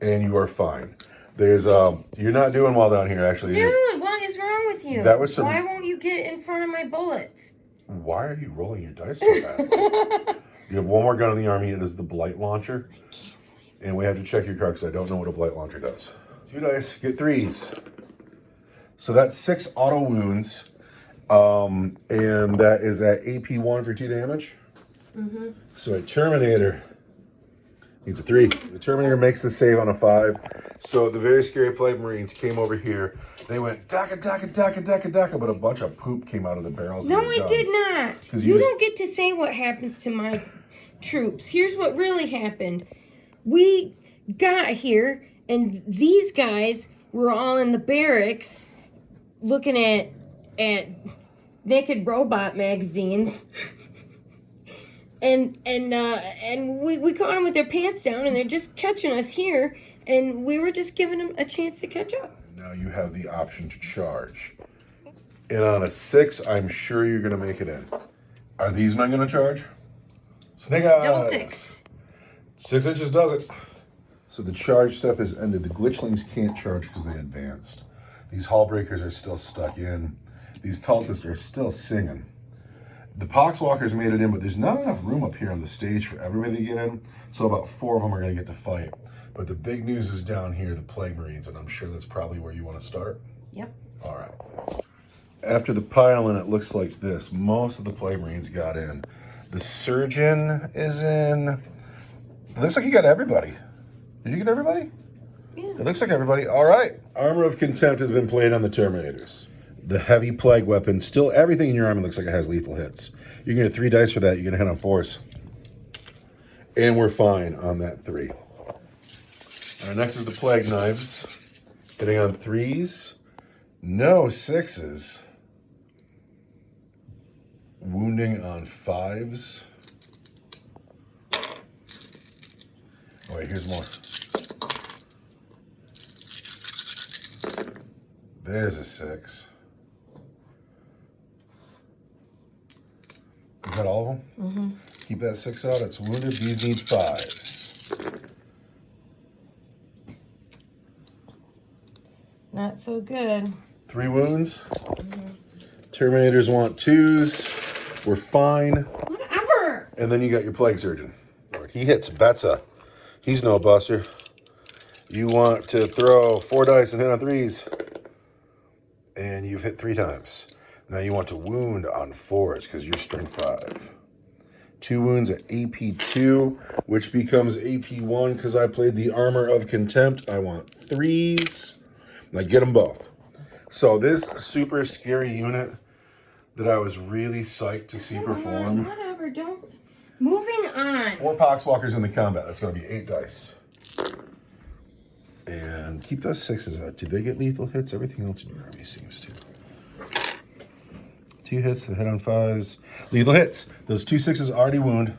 And you are fine. There's you're not doing well down here actually. Dude, what is wrong with you? That was some- Why won't you get in front of my bullets? Why are you rolling your dice so bad? You have 1 more gun in the army. It is the Blight Launcher. And we have to check your card because I don't know what a Blight Launcher does. 2 dice, get 3s. So that's 6 auto wounds. And that is at AP1 for 2 damage. Mm-hmm. So a Terminator needs a 3. The Terminator makes the save on a 5. So the very scary Plague Marines came over here. They went daka, daka, daka, daka, daka, but a bunch of poop came out of the barrels. No, of their it guns. did not. You don't get to say what happens to my troops. Here's what really happened. We got here, and these guys were all in the barracks looking at naked robot magazines. And we caught them with their pants down, and they're just catching us here, and we were just giving them a chance to catch up. Now you have the option to charge. And on a 6, I'm sure you're going to make it in. Are these men going to charge? Snake eyes. Double 6. 6 inches does it. So the charge step is ended. The glitchlings can't charge because they advanced. These hull breakers are still stuck in. These cultists are still singing. The Poxwalkers made it in, but there's not enough room up here on the stage for everybody to get in. So about 4 of them are going to get to fight. But the big news is down here, the Plague Marines, and I'm sure that's probably where you want to start. Yep. All right. After the pile-in, it looks like this. Most of the Plague Marines got in. The Surgeon is in. It looks like you got everybody. Did you get everybody? Yeah. It looks like everybody. All right. Armor of Contempt has been played on the Terminators. The heavy plague weapon, still everything in your armor looks like it has lethal hits. You're going to get 3 dice for that. You're going to hit on 4s. And we're fine on that 3. All right, next is the Plague Knives. Hitting on 3s. No 6s. Wounding on 5s. Oh wait, here's more. There's a 6. Is that all of them? Mm-hmm. Keep that 6 out. It's wounded. These need 5s. Not so good. 3 wounds. Mm-hmm. Terminators want 2s. We're fine. Whatever. And then you got your Plague Surgeon. He hits better. He's no buster. You want to throw 4 dice and hit on 3s. And you've hit 3 times. Now you want to wound on 4s because you're strength 5. 2 wounds at AP2, which becomes AP1 because I played the Armor of Contempt. I want 3s. And I get them both. So this super scary unit that I was really psyched to see perform. Whatever, don't. Moving on. 4 Poxwalkers in the combat. That's going to be 8 dice. And keep those 6s out. Did they get lethal hits? Everything else in your army seems to. 2 hits, the hit on 5s. Lethal hits. Those 2 6s already wound.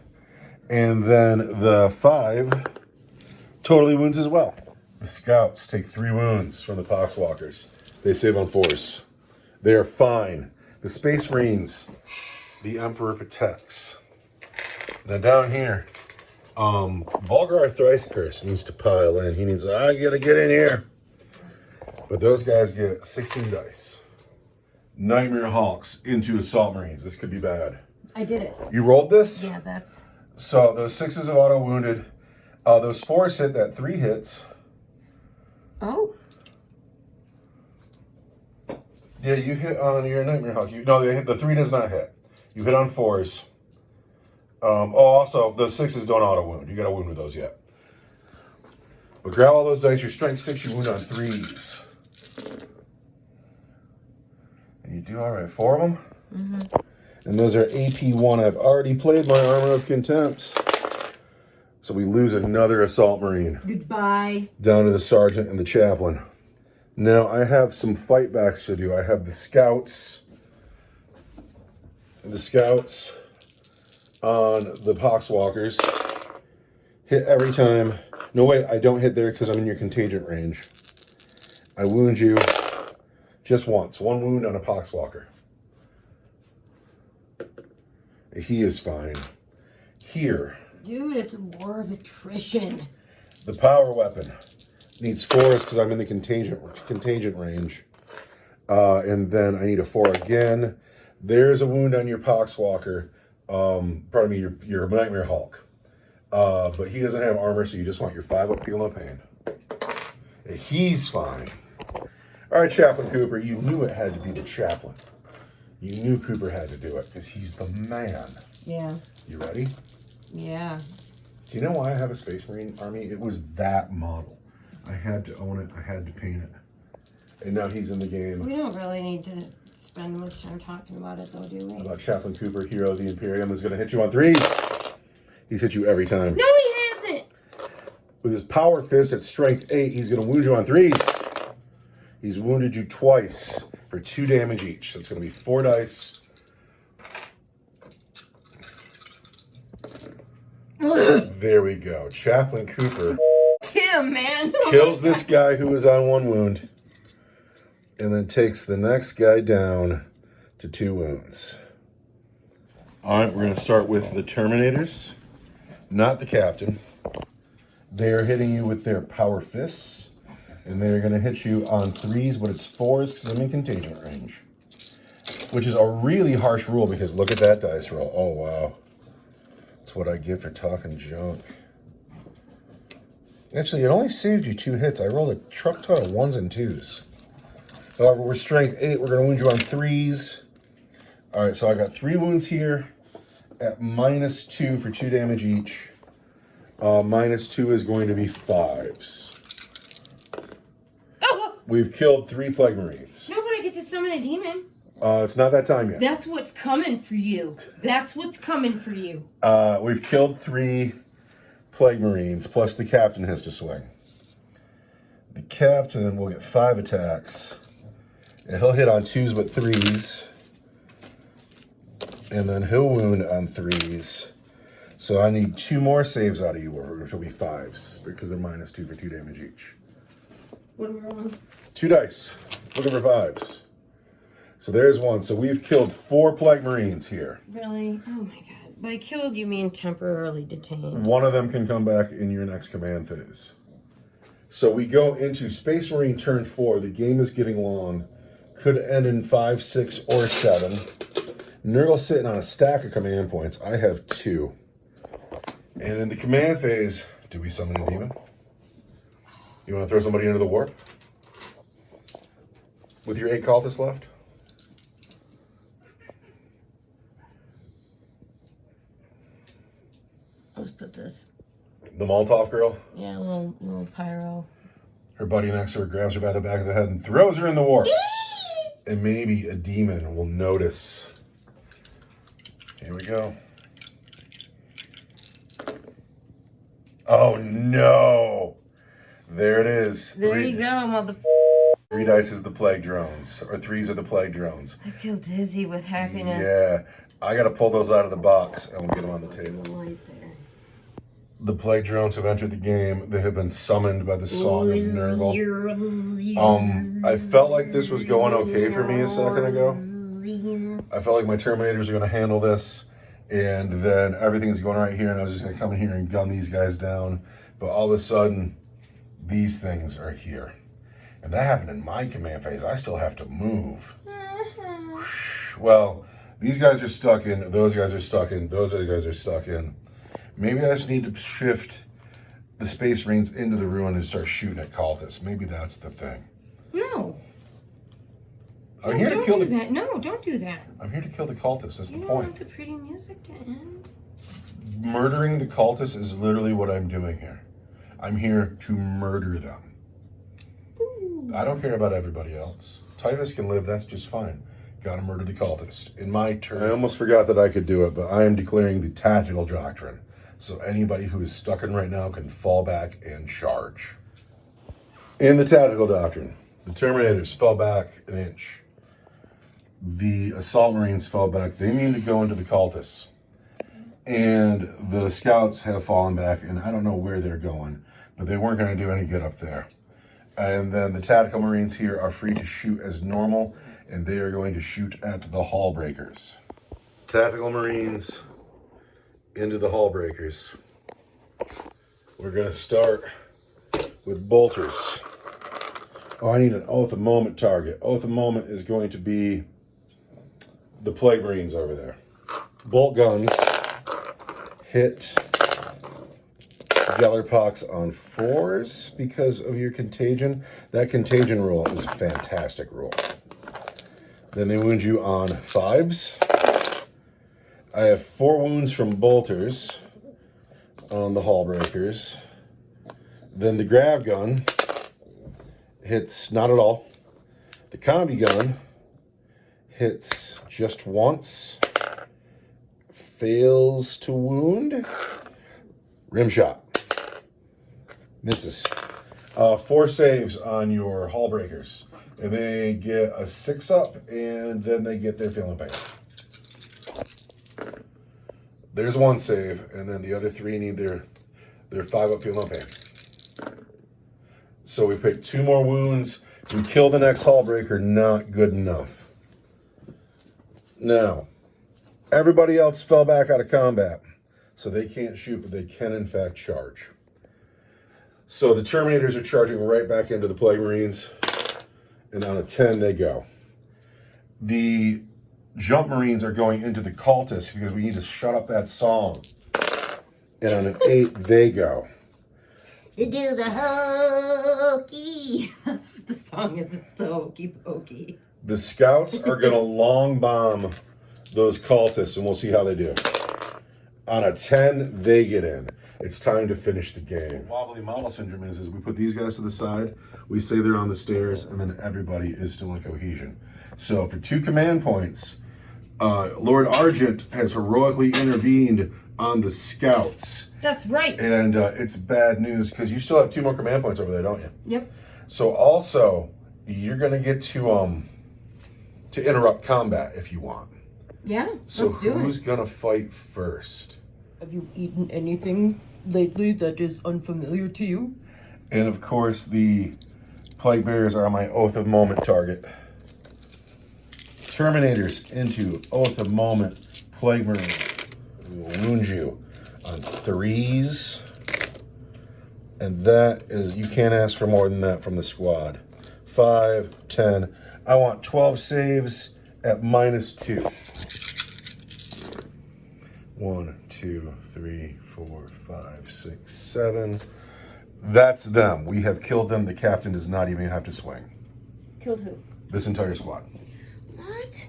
And then the 5 totally wounds as well. The scouts take 3 wounds from the Poxwalkers. They save on 4s. They are fine. The Space Marines, the Emperor protects. Now down here, Vulgar Thrice Curse needs to pile in. He needs, I gotta get in here. But those guys get 16 dice. Nightmare Hawks into Assault Marines. This could be bad. I did it. You rolled this? Yeah, that's... So those 6s have auto wounded. Those 4s hit, that 3 hits. Oh. Yeah, you hit on your Nightmare Hawk. The 3 does not hit. You hit on 4s. Also, those 6s don't auto wound. You got to wound with those yet. But grab all those dice. Your strength 6, you wound on 3s. And you do all right. 4 of them. Mm-hmm. And those are AP1. I've already played my Armor of Contempt. So we lose another Assault Marine. Goodbye. Down to the Sergeant and the Chaplain. Now, I have some fight backs to do. I have the Scouts. And the Scouts on the Poxwalkers. Hit every time. No, wait, I don't hit there because I'm in your contagion range. I wound you just once. 1 wound on a Poxwalker. He is fine. Here. Dude, it's a war of attrition. The power weapon needs 4s because I'm in the contagion range. And then I need a 4 again. There's a wound on your Poxwalker. Pardon me, your Nightmare Hulk. But he doesn't have armor, so you just want your 5 up, feel no pain. He's fine. All right, Chaplain Cooper, you knew it had to be the Chaplain. You knew Cooper had to do it because he's the man. Yeah. You ready? Yeah. Do you know why I have a Space Marine army? It was that model. I had to own it. I had to paint it. And now he's in the game. We don't really need to spend much time talking about it, though, do we? How about Chaplain Cooper, hero of the Imperium, is going to hit you on 3s. He's hit you every time. No, he hasn't. With his Power Fist at Strength 8, he's going to wound you on 3s. He's wounded you twice for 2 damage each. So it's going to be 4 dice. There we go. Chaplain Cooper Him, man. kills this guy who was on 1 wound. And then takes the next guy down to 2 wounds. All right, we're going to start with the Terminators, not the Captain. They are hitting you with their Power Fists, and they're going to hit you on 3s, but it's 4s because I'm in contagion range, which is a really harsh rule because look at that dice roll. Oh, wow. That's what I get for talking junk. Actually, it only saved you 2 hits. I rolled a truck ton of 1s and 2s. However, we're strength 8. We're going to wound you on 3s. All right, so I got 3 wounds here at -2 for 2 damage each. -2 is going to be 5s. We've killed 3 Plague Marines. No, but I get to summon a demon. It's not that time yet. That's what's coming for you. That's what's coming for you. We've killed 3 Plague Marines, plus the Captain has to swing. The Captain will get 5 attacks. And he'll hit on 2s but 3s. And then he'll wound on 3s. So I need 2 more saves out of you, which will be 5s, because they're -2 for 2 damage each. What are we rolling? 2 dice. Looking for 5s. So there's 1. So we've killed 4 Plague Marines here. Really? Oh my god. By killed, you mean temporarily detained. 1 of them can come back in your next command phase. So we go into Space Marine turn 4. The game is getting long. Could end in 5, 6, or 7. Nurgle's sitting on a stack of command points. I have 2. And in the command phase, do we summon a demon? You want to throw somebody into the warp? With your 8 cultists left? Let's put this. The Molotov girl. Yeah, a little pyro. Her buddy next to her grabs her by the back of the head and throws her in the warp. And maybe a demon will notice. Here we go. Oh no! There it is. There you go, mother. 3 dice is the plague drones, or 3s are the plague drones. I feel dizzy with happiness. Yeah, I gotta pull those out of the box and we'll get them on the table. Right there. The plague drones have entered the game. They have been summoned by the song of Nurgle. I felt like this was going okay for me a second ago. I felt like my Terminators are gonna handle this, and then everything's going right here, and I was just gonna come in here and gun these guys down. But all of a sudden, these things are here. And that happened in my command phase. I still have to move. Well, these guys are stuck in, those guys are stuck in, those other guys are stuck in. Maybe I just need to shift the Space Marines into the ruin and start shooting at cultists. Maybe that's the thing. No. I'm here to kill the. That. No, don't do that. I'm here to kill the cultists. That's the You don't point. want the pretty music to end. Murdering the cultists is literally what I'm doing here. I'm here to murder them. Ooh. I don't care about everybody else. Typhus can live, that's just fine. Gotta murder the cultist. In my turn. I almost forgot that I could do it, but I am declaring the tactical doctrine. So anybody who is stuck in right now can fall back and charge. In the tactical doctrine, the Terminators fell back an inch. The Assault Marines fell back. They need to go into the cultists. And the Scouts have fallen back, and I don't know where they're going, but they weren't going to do any good up there. And then the Tactical Marines here are free to shoot as normal, and they are going to shoot at the Hull Breakers. Tactical Marines into the Hull Breakers. We're going to start with bolters. Oh, I need an Oath of Moment target. Oath of Moment is going to be the Plague Marines over there. Bolt guns hit Gellerpox on 4s because of your contagion. That contagion rule is a fantastic rule. Then they wound you on 5s. I have 4 wounds from bolters on the Hull Breakers. Then the grav gun hits not at all. The combi gun hits just once. Fails to wound. Rim shot. Misses. 4 saves on your Hull Breakers. And they get a 6-up, and then they get their feeling pain. There's 1 save, and then the other 3 need their 5-up feeling pain. So we pick 2 more wounds. We kill the next Hull Breaker. Not good enough. Now, everybody else fell back out of combat, so they can't shoot, but they can in fact charge. So the Terminators are charging right back into the Plague Marines, and on a 10 they go. The Jump Marines are going into the cultists because we need to shut up that song. And on an 8 they go. To do the hokey. That's what the song is. It's the hokey pokey. The Scouts are going to long bomb those cultists, and we'll see how they do. On a 10, they get in. It's time to finish the game. Wobbly model syndrome is we put these guys to the side, we say they're on the stairs, and then everybody is still in cohesion. So for 2 command points, Lord Argent has heroically intervened on the Scouts. That's right. And it's bad news because you still have 2 more command points over there, don't you? Yep. So also, you're going to get to interrupt combat if you want. Yeah, So let's do who's it. gonna fight first? Have you eaten anything lately that is unfamiliar to you? And of course, the Plague Bearers are my Oath of Moment target. Terminators into Oath of Moment. Plague Marine. We will wound you on 3s. And that is, you can't ask for more than that from the squad. 5, 10. I want 12 saves at -2. 1, 2, 3, 4, 5, 6, 7. That's them. We have killed them. The captain does not even have to swing. Killed who? This entire squad. What?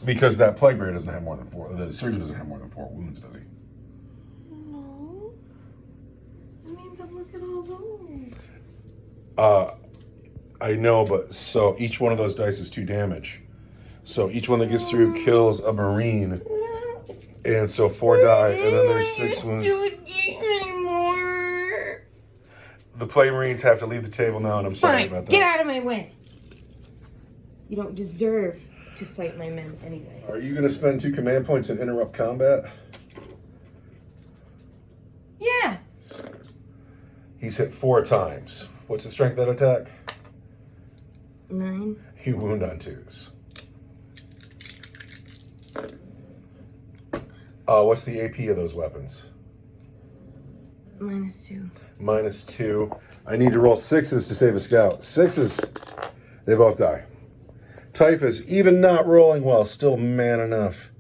Because that Plague Bearer doesn't have more than 4. The surgeon doesn't have more than 4 wounds, does he? look at all those. I know, but so each one of those dice is 2 damage. So each one that gets through kills a Marine. And so 4 die, and then there's 6 wounds. Anymore. The Plague Marines have to leave the table now, and I'm sorry Fine, about that. get out of my way. You don't deserve to fight my men anyway. Are you going to spend 2 command points and interrupt combat? Yeah. He's hit 4 times. What's the strength of that attack? 9. You wound on 2s. What's the AP of those weapons? -2. -2. I need to roll 6s to save a scout. 6s. They both die. Typhus, even not rolling well, still man enough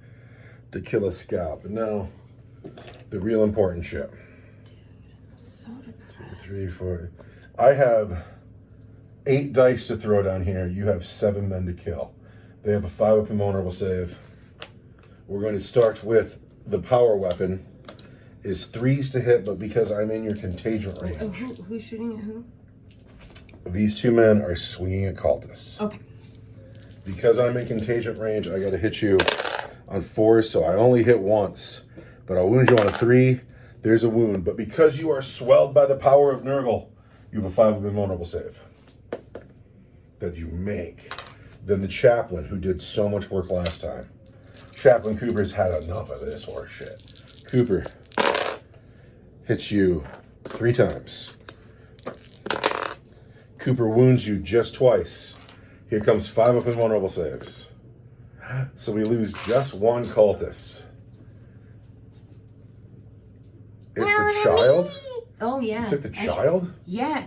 to kill a scout. But now, the real important shit. So depressed. 3, 4. I have 8 dice to throw down here. You have 7 men to kill. They have a 5-up invulnerable save. We're going to start with the power weapon. Is 3s to hit, but because I'm in your contagion range. Oh, who's shooting at who? These 2 men are swinging at cultists. Okay. Because I'm in contagion range, I got to hit you on 4s, so I only hit once. But I'll wound you on a 3. There's a wound. But because you are swelled by the power of Nurgle, you have a 5-up invulnerable save that you make. Then the chaplain, who did so much work last time. Chaplain Cooper's had enough of this horse shit. Cooper hits you 3 times. Cooper wounds you just twice. Here comes 5-up invulnerable saves. So we lose just 1 cultist. It's the child? Oh, yeah. You took the child? Yeah.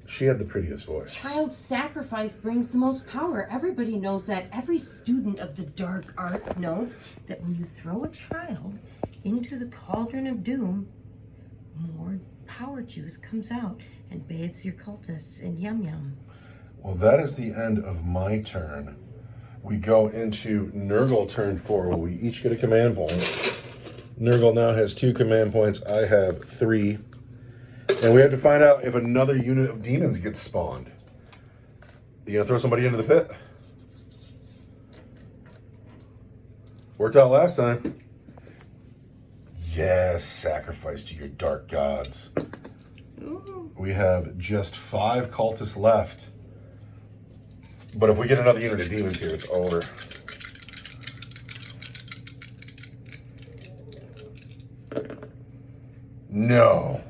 She had the prettiest voice. Child sacrifice brings the most power. Everybody knows that. Every student of the dark arts knows that when you throw a child into the cauldron of doom, more power juice comes out and bathes your cultists in yum yum. Well, that is the end of my turn. We go into Nurgle turn 4, where we each get a command point. Nurgle now has 2 command points. I have 3. And we have to find out if another unit of demons gets spawned. You gonna throw somebody into the pit? Worked out last time. Yes, sacrifice to your dark gods. Ooh. We have just 5 cultists left. But if we get another unit of demons here, it's over. No.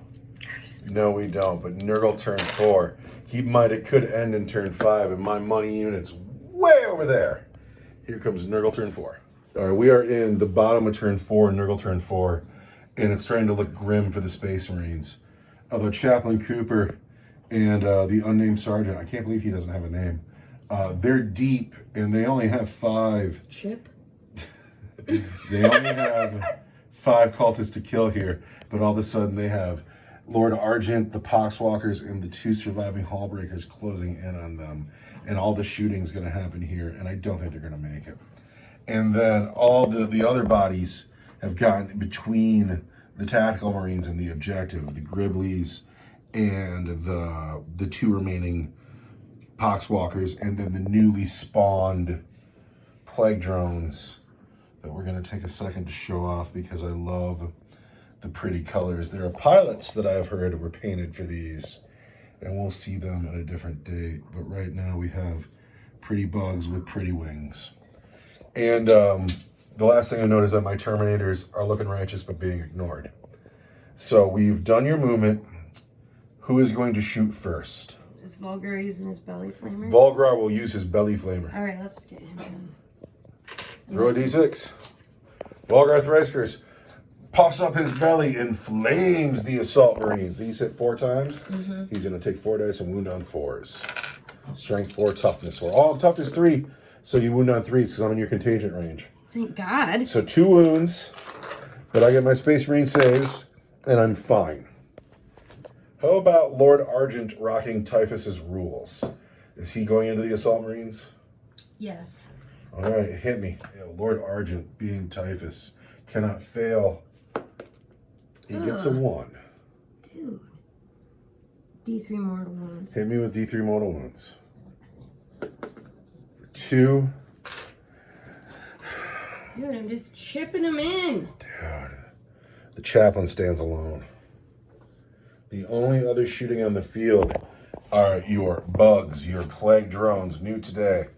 No, we don't. But Nurgle turn 4. Keep in mind, it could end in turn 5, and my money unit's way over there. Here comes Nurgle turn 4. All right, we are in the bottom of turn 4, Nurgle turn 4, and it's starting to look grim for the Space Marines. Although Chaplain Cooper and the unnamed sergeant, I can't believe he doesn't have a name, they're deep, and they only have 5. Chip? They only have 5 cultists to kill here, but all of a sudden they have Lord Argent, the Poxwalkers, and the 2 surviving Hallbreakers closing in on them. And all the shooting's going to happen here, and I don't think they're going to make it. And then all the other bodies have gotten between the Tactical Marines and the objective, the Griblies and the 2 remaining Poxwalkers, and then the newly spawned Plague Drones that we're going to take a second to show off because I love the pretty colors. There are pilots that I've heard were painted for these, and we'll see them at a different date. But right now we have pretty bugs with pretty wings. And the last thing I noticed is that my Terminators are looking righteous but being ignored. So we've done your movement. Who is going to shoot first? Is Volgar using his belly flamer? Volgar will use his belly flamer. All right, let's get him in. Throw a d6. Volgar Threiskers puffs up his belly and flames the Assault Marines. He's hit 4 times. Mm-hmm. He's going to take 4 dice and wound on 4s. Strength 4, toughness 4. Oh, toughness 3. So you wound on 3s because I'm in your contagion range. Thank God. So 2 wounds, but I get my Space Marine saves, and I'm fine. How about Lord Argent rocking Typhus's rules? Is he going into the Assault Marines? Yes. All right, hit me. Yeah, Lord Argent, being Typhus, cannot fail. He gets a 1. Dude. D3 mortal wounds. Hit me with D3 mortal wounds. For 2. Dude, I'm just chipping them in. Dude. The chaplain stands alone. The only other shooting on the field are your bugs, your plague drones, new today.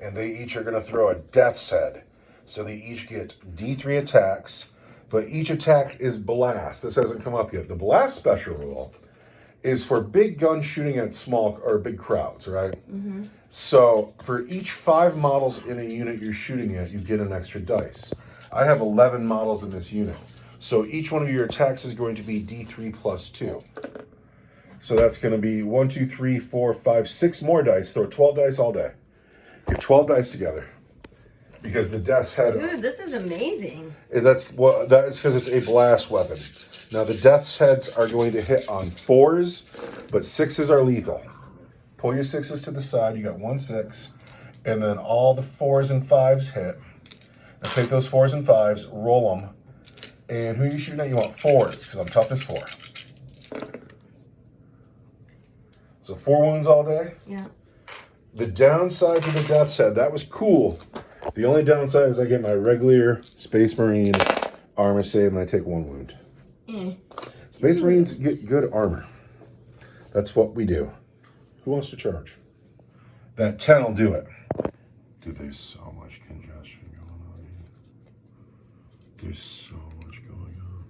And they each are going to throw a death's head. So they each get D3 attacks, but each attack is blast. This hasn't come up yet. The blast special rule is for big guns shooting at small or big crowds, right? Mm-hmm. So for each 5 models in a unit you're shooting at, you get an extra dice. I have 11 models in this unit. So each one of your attacks is going to be D3 plus 2. So that's going to be 1, 2, 3, 4, 5, 6 more dice. Throw 12 dice all day. Get 12 dice together. Because the death's head... Dude, this is amazing. That is because it's a blast weapon. Now the death's heads are going to hit on 4s, but 6s are lethal. Pull your 6s to the side. You got 1 6. And then all the 4s and 5s hit. Now take those 4s and 5s, roll them. And who are you shooting at? You want 4s, because I'm toughness 4. So 4 wounds all day. Yeah. The downside to the death's head, that was cool. The only downside is I get my regular Space Marine armor save and I take 1 wound. Space Marines get good armor. That's what we do. Who wants to charge? That 10 will do it. Dude, there's so much congestion going on here. There's so much going on.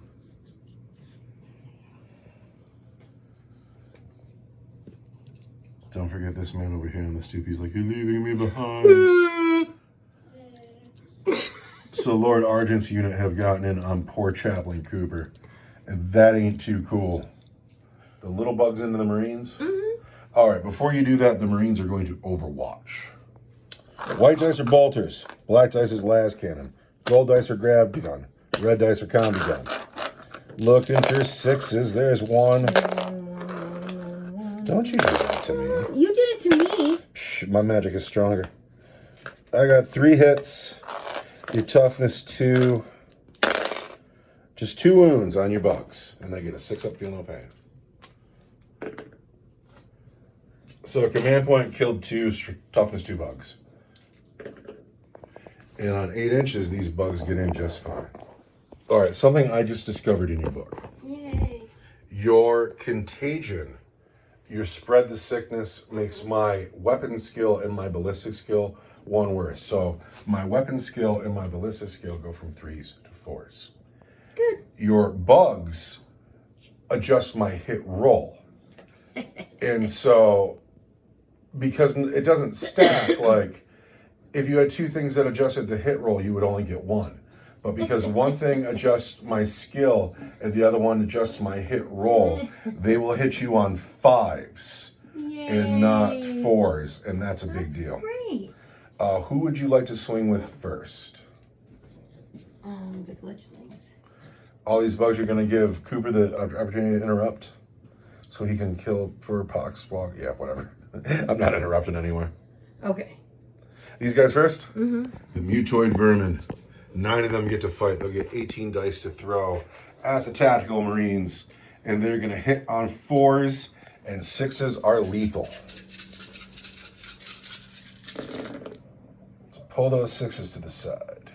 Don't forget this man over here on the stoop. He's like, you're leaving me behind. So Lord Argent's unit have gotten in on poor Chaplain Cooper. And that ain't too cool. The little bugs into the Marines? Mm-hmm. All right, before you do that, the Marines are going to overwatch. White dice are bolters. Black dice is las cannon. Gold dice are gravity gun. Red dice are combi gun. Looking for 6s. There's 1. Don't you do that to me. You did it to me. Psh, my magic is stronger. I got 3 hits. Your toughness 2. Just 2 wounds on your bugs. And they get a 6 up, feel no pain. So a command point killed 2, toughness 2 bugs. And on 8 inches, these bugs get in just fine. All right, something I just discovered in your book. Yay. Your contagion, your spread the sickness, makes my weapon skill and my ballistic skill 1 worse. So my weapon skill and my ballistic skill go from 3s to 4s. Good. Your bugs adjust my hit roll. And so, because it doesn't stack, like, if you had 2 things that adjusted the hit roll, you would only get 1. But because one thing adjusts my skill and the other one adjusts my hit roll, they will hit you on 5s. Yay. And not 4s, and that's a big deal. Great. Who would you like to swing with first? The glitch things. All these bugs are going to give Cooper the opportunity to interrupt, so he can kill for Poxwalk. Yeah, whatever. I'm not interrupting anywhere. Okay. These guys first? Mm-hmm. The mutoid vermin. 9 of them get to fight. They'll get 18 dice to throw at the tactical Marines, and they're going to hit on 4s, and 6s are lethal. So pull those 6s to the side,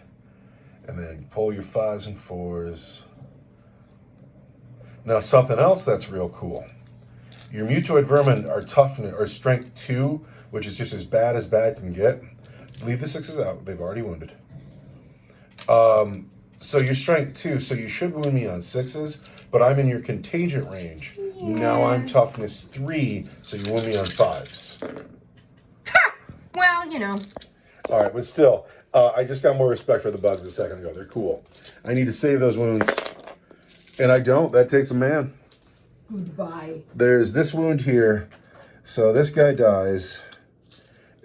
and then pull your 5s and 4s. Now, something else that's real cool. Your mutoid vermin are toughness or strength 2, which is just as bad can get. Leave the 6s out. They've already wounded. So you're strength 2, so you should wound me on 6s, but I'm in your contagion range. Yeah. Now I'm toughness 3, so you wound me on 5s. Ha! Well, you know. All right, but still, I just got more respect for the bugs a second ago. They're cool. I need to save those wounds. And I don't. That takes a man. Goodbye. There's this wound here. So this guy dies.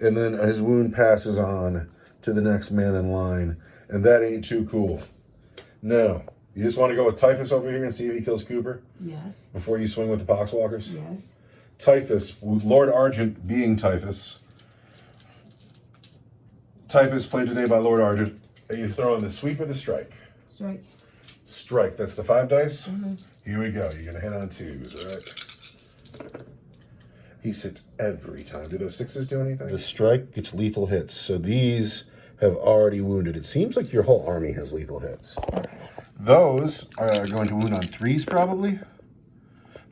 And then his wound passes on to the next man in line. And that ain't too cool. Now, you just want to go with Typhus over here and see if he kills Cooper? Yes. Before you swing with the Poxwalkers? Yes. Typhus, with Lord Argent being Typhus. Typhus played today by Lord Argent. Are you throwing the sweep or the strike? Strike. Strike, that's the 5 dice. Mm-hmm. Here we go. You're going to hit on 2s, all right? He sits every time. Do those 6s do anything? The strike gets lethal hits. So these have already wounded. It seems like your whole army has lethal hits. Those are going to wound on 3s probably.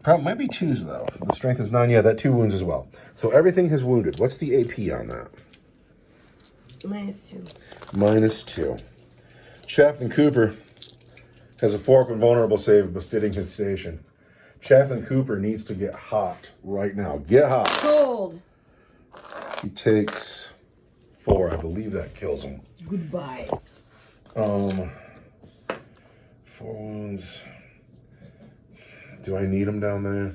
Probably might be 2s though. The strength is 9. Yeah, that 2 wounds as well. So everything has wounded. What's the AP on that? -2. -2. Chaplain Cooper has a 4-up and vulnerable save befitting his station. Chaplain Cooper needs to get hot right now. Get hot. Cold. He takes 4. I believe that kills him. Goodbye. 4 wounds. Do I need him down there?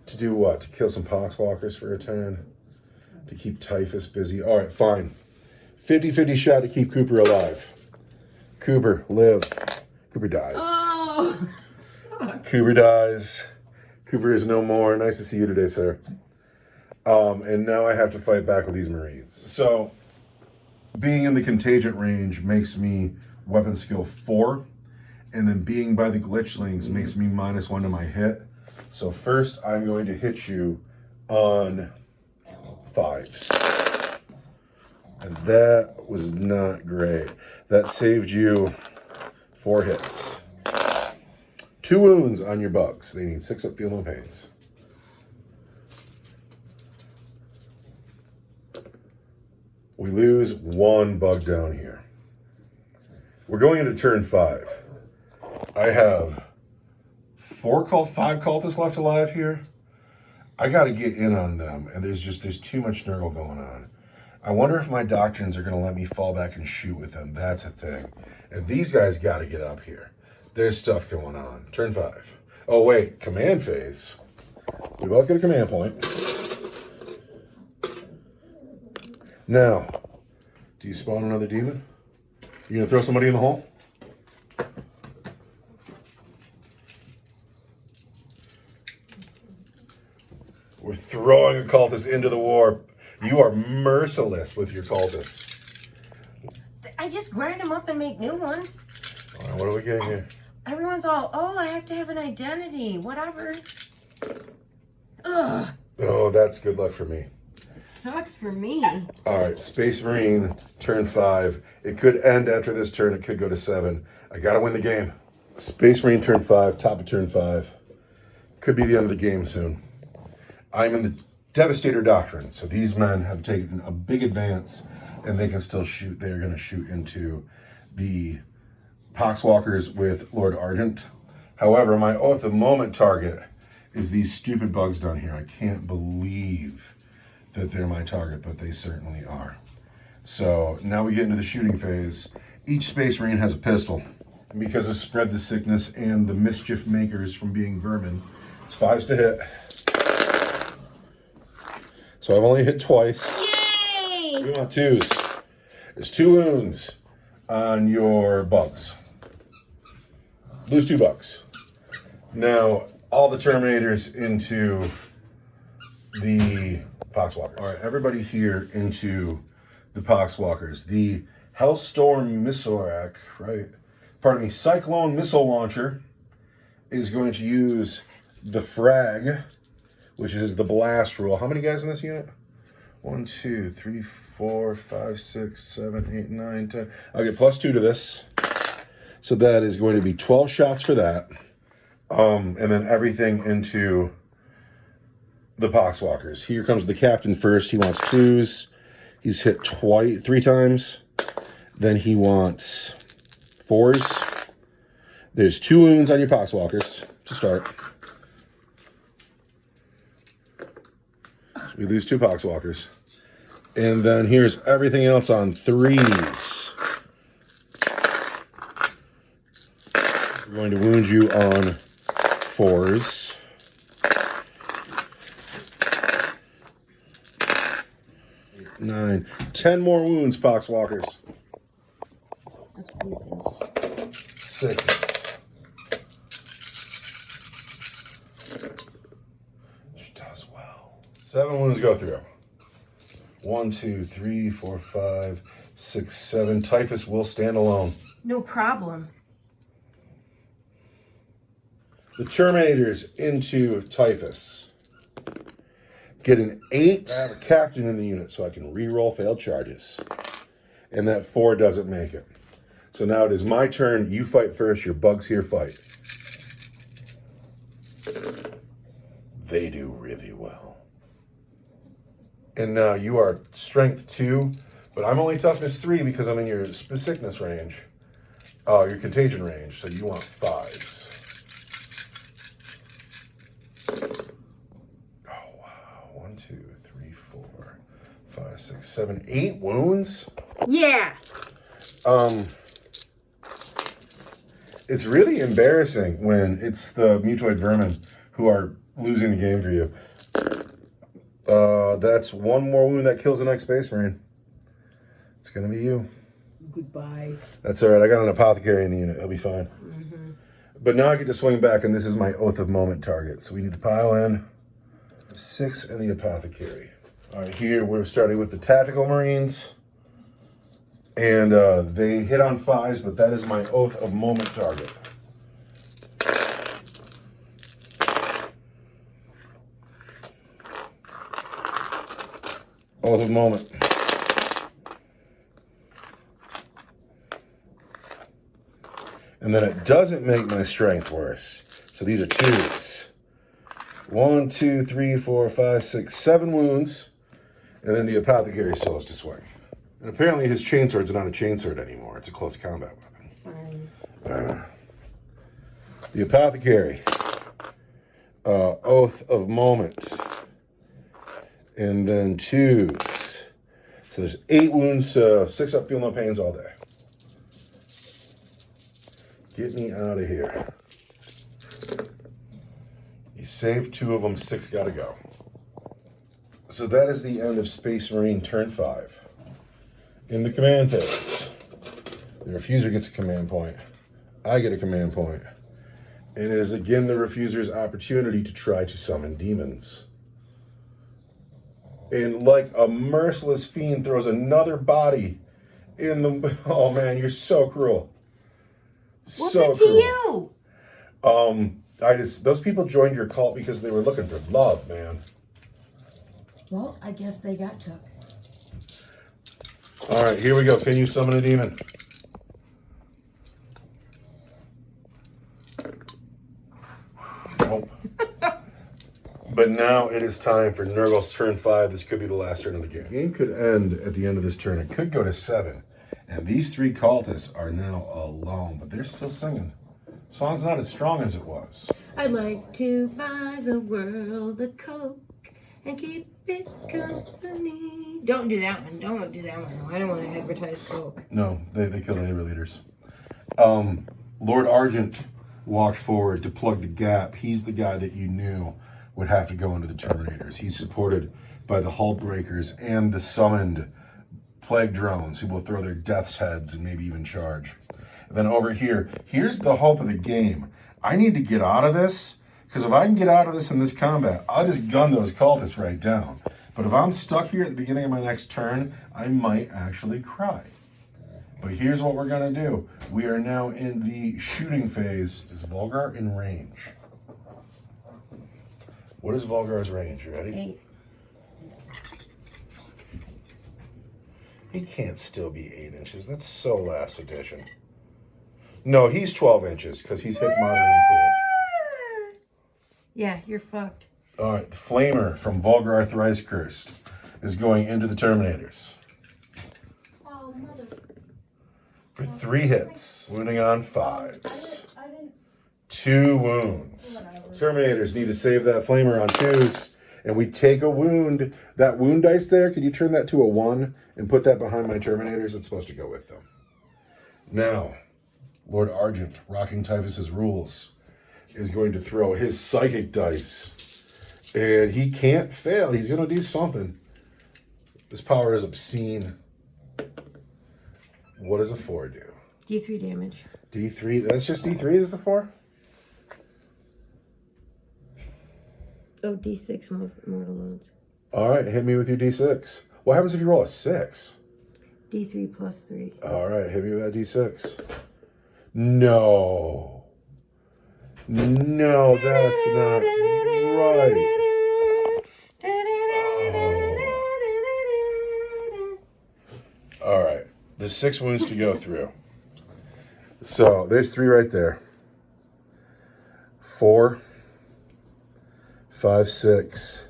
To do what? To kill some poxwalkers for a turn? To keep Typhus busy? All right, fine. 50-50 shot to keep Cooper alive. Cooper, live. Cooper dies. Oh, Cooper dies. Cooper is no more. Nice to see you today, sir. And now I have to fight back with these Marines. So, being in the contagion range makes me weapon skill 4. And then being by the glitchlings makes me -1 to my hit. So first, I'm going to hit you on 5s. And that was not great. That saved you 4 hits. 2 wounds on your bugs. They need 6 up, feel no pains. We lose 1 bug down here. We're going into turn 5. I have 5 cultists left alive here. I got to get in on them, and there's too much Nurgle going on. I wonder if my doctrines are going to let me fall back and shoot with them. That's a thing. And these guys got to get up here. There's stuff going on. Turn 5. Oh, wait. Command phase. We both get a command point. Now, do you spawn another demon? You going to throw somebody in the hole? We're throwing a cultist into the war. You are merciless with your cultists. I just grind them up and make new ones. All right, what are we getting here? Everyone's all, oh, I have to have an identity, whatever. Ugh. Oh, that's good luck for me. It sucks for me. All right, Space Marine, turn 5. It could end after this turn. It could go to 7. I got to win the game. Space Marine, turn 5, top of turn 5. Could be the end of the game soon. I'm in the Devastator Doctrine, so these men have taken a big advance, and they can still shoot. They're going to shoot into the Poxwalkers with Lord Argent. However, my Oath of Moment target is these stupid bugs down here. I can't believe that they're my target, but they certainly are. So now we get into the shooting phase. Each Space Marine has a pistol. And because of Spread the Sickness and the Mischief Makers from being vermin, it's 5s to hit. So I've only hit twice. Yay! We want 2s. There's 2 wounds on your bugs. Lose 2 bugs. Now, all the Terminators into the Poxwalkers. All right, everybody here into the Poxwalkers. The Hellstorm Missilerak, right? Pardon me, Cyclone Missile Launcher is going to use the Frag, which is the blast rule. How many guys in this unit? 1, 2, 3, 4, 5, 6, 7, 8, 9, 10. I'll get +2 to this. So that is going to be 12 shots for that. And then everything into the Poxwalkers. Here comes the captain first. He wants 2s. He's hit 3 times. Then he wants 4s. There's 2 wounds on your Poxwalkers to start. We lose 2 Poxwalkers. And then here's everything else on 3s. We're going to wound you on 4s. 8, 9, 10 more wounds, Poxwalkers. 6s. She does well. 7 wounds go through. 1, 2, 3, 4, 5, 6, 7. Typhus will stand alone. No problem. The Terminators into Typhus. Get an 8. I have a captain in the unit, so I can re-roll failed charges. And that 4 doesn't make it. So now it is my turn. You fight first. Your bugs here fight. They do really well. And now you are strength 2, but I'm only toughness 3 because I'm in your sickness range. Your contagion range, so you want 5s. Oh, wow. 1, 2, 3, 4, 5, 6, 7, 8 wounds? Yeah. It's really embarrassing when it's the mutoid vermin who are losing the game for you. That's 1 more wound that kills the next Space Marine. It's gonna be you. Goodbye. That's all right. I got an apothecary in the unit. He'll be fine. But now I get to swing back, and this is my Oath of Moment target. So we need to pile in 6 and the apothecary. All right, here we're starting with the tactical Marines. And they hit on 5s, but that is my Oath of Moment target. Oath of Moment. And then it doesn't make my strength worse. So these are 2s. 1, 2, 3, 4, 5, 6, 7 wounds. And then the apothecary still has to swing. And apparently his chainsword's not a chainsword anymore. It's a close combat weapon. Fine. The apothecary. Oath of Moment. And then 2s. So there's 8 wounds, 6 up, feel no pains all day. Get me out of here. You saved 2 of them, 6 gotta go. So that is the end of Space Marine turn 5. In the command phase, the refuser gets a command point. I get a command point. And it is again the refuser's opportunity to try to summon demons. And like a merciless fiend throws another body in the... Oh man, you're so cruel. What's So it to cruel. you? Those people joined your cult because they were looking for love, man. Well, I guess they got took. All right, here we go. Can you summon a demon? Nope. But now it is time for Nurgle's turn 5. This could be the last turn of the game. The game could end at the end of this turn. It could go to 7. And these 3 cultists are now alone, but they're still singing. Song's not as strong as it was. I'd like to buy the world a Coke and keep it company. Don't do that one. Don't do that one. I don't want to advertise Coke. No, they kill the neighbor leaders. Lord Argent walked forward to plug the gap. He's the guy that you knew would have to go into the Terminators. He's supported by the Hull Breakers and the summoned plague drones who will throw their death's heads and maybe even charge. And then over here, here's the hope of the game. I need to get out of this, because if I can get out of this in this combat, I'll just gun those cultists right down. But if I'm stuck here at the beginning of my next turn, I might actually cry. But here's what we're going to do. We are now in the shooting phase. Is Volgar in range? What is Volgar's range? You ready? 8. He can't still be 8 inches. That's so last edition. No, he's 12 inches because he's hit moderate and cool. Yeah, you're fucked. All right, the Flamer from Volgar Thrice Cursed is going into the Terminators. Oh, mother. For 3 hits, wounding on 5s. I didn't. 2 wounds. Terminators need to save that Flamer on 2s, and we take a wound. That wound dice there, could you turn that to a 1 and put that behind my Terminators? It's supposed to go with them. Now, Lord Argent, rocking Typhus's rules, is going to throw his psychic dice. And he can't fail. He's going to do something. This power is obscene. What does a 4 do? D3 damage. D3. That's just D3 is the 4? Oh, D6 mortal wounds. All right, hit me with your D6. What happens if you roll a 6? D3 plus 3. All right, hit me with that D6. No. No, that's not right. All right. There's 6 wounds to go through. So there's 3 right there. 4, 5, 6.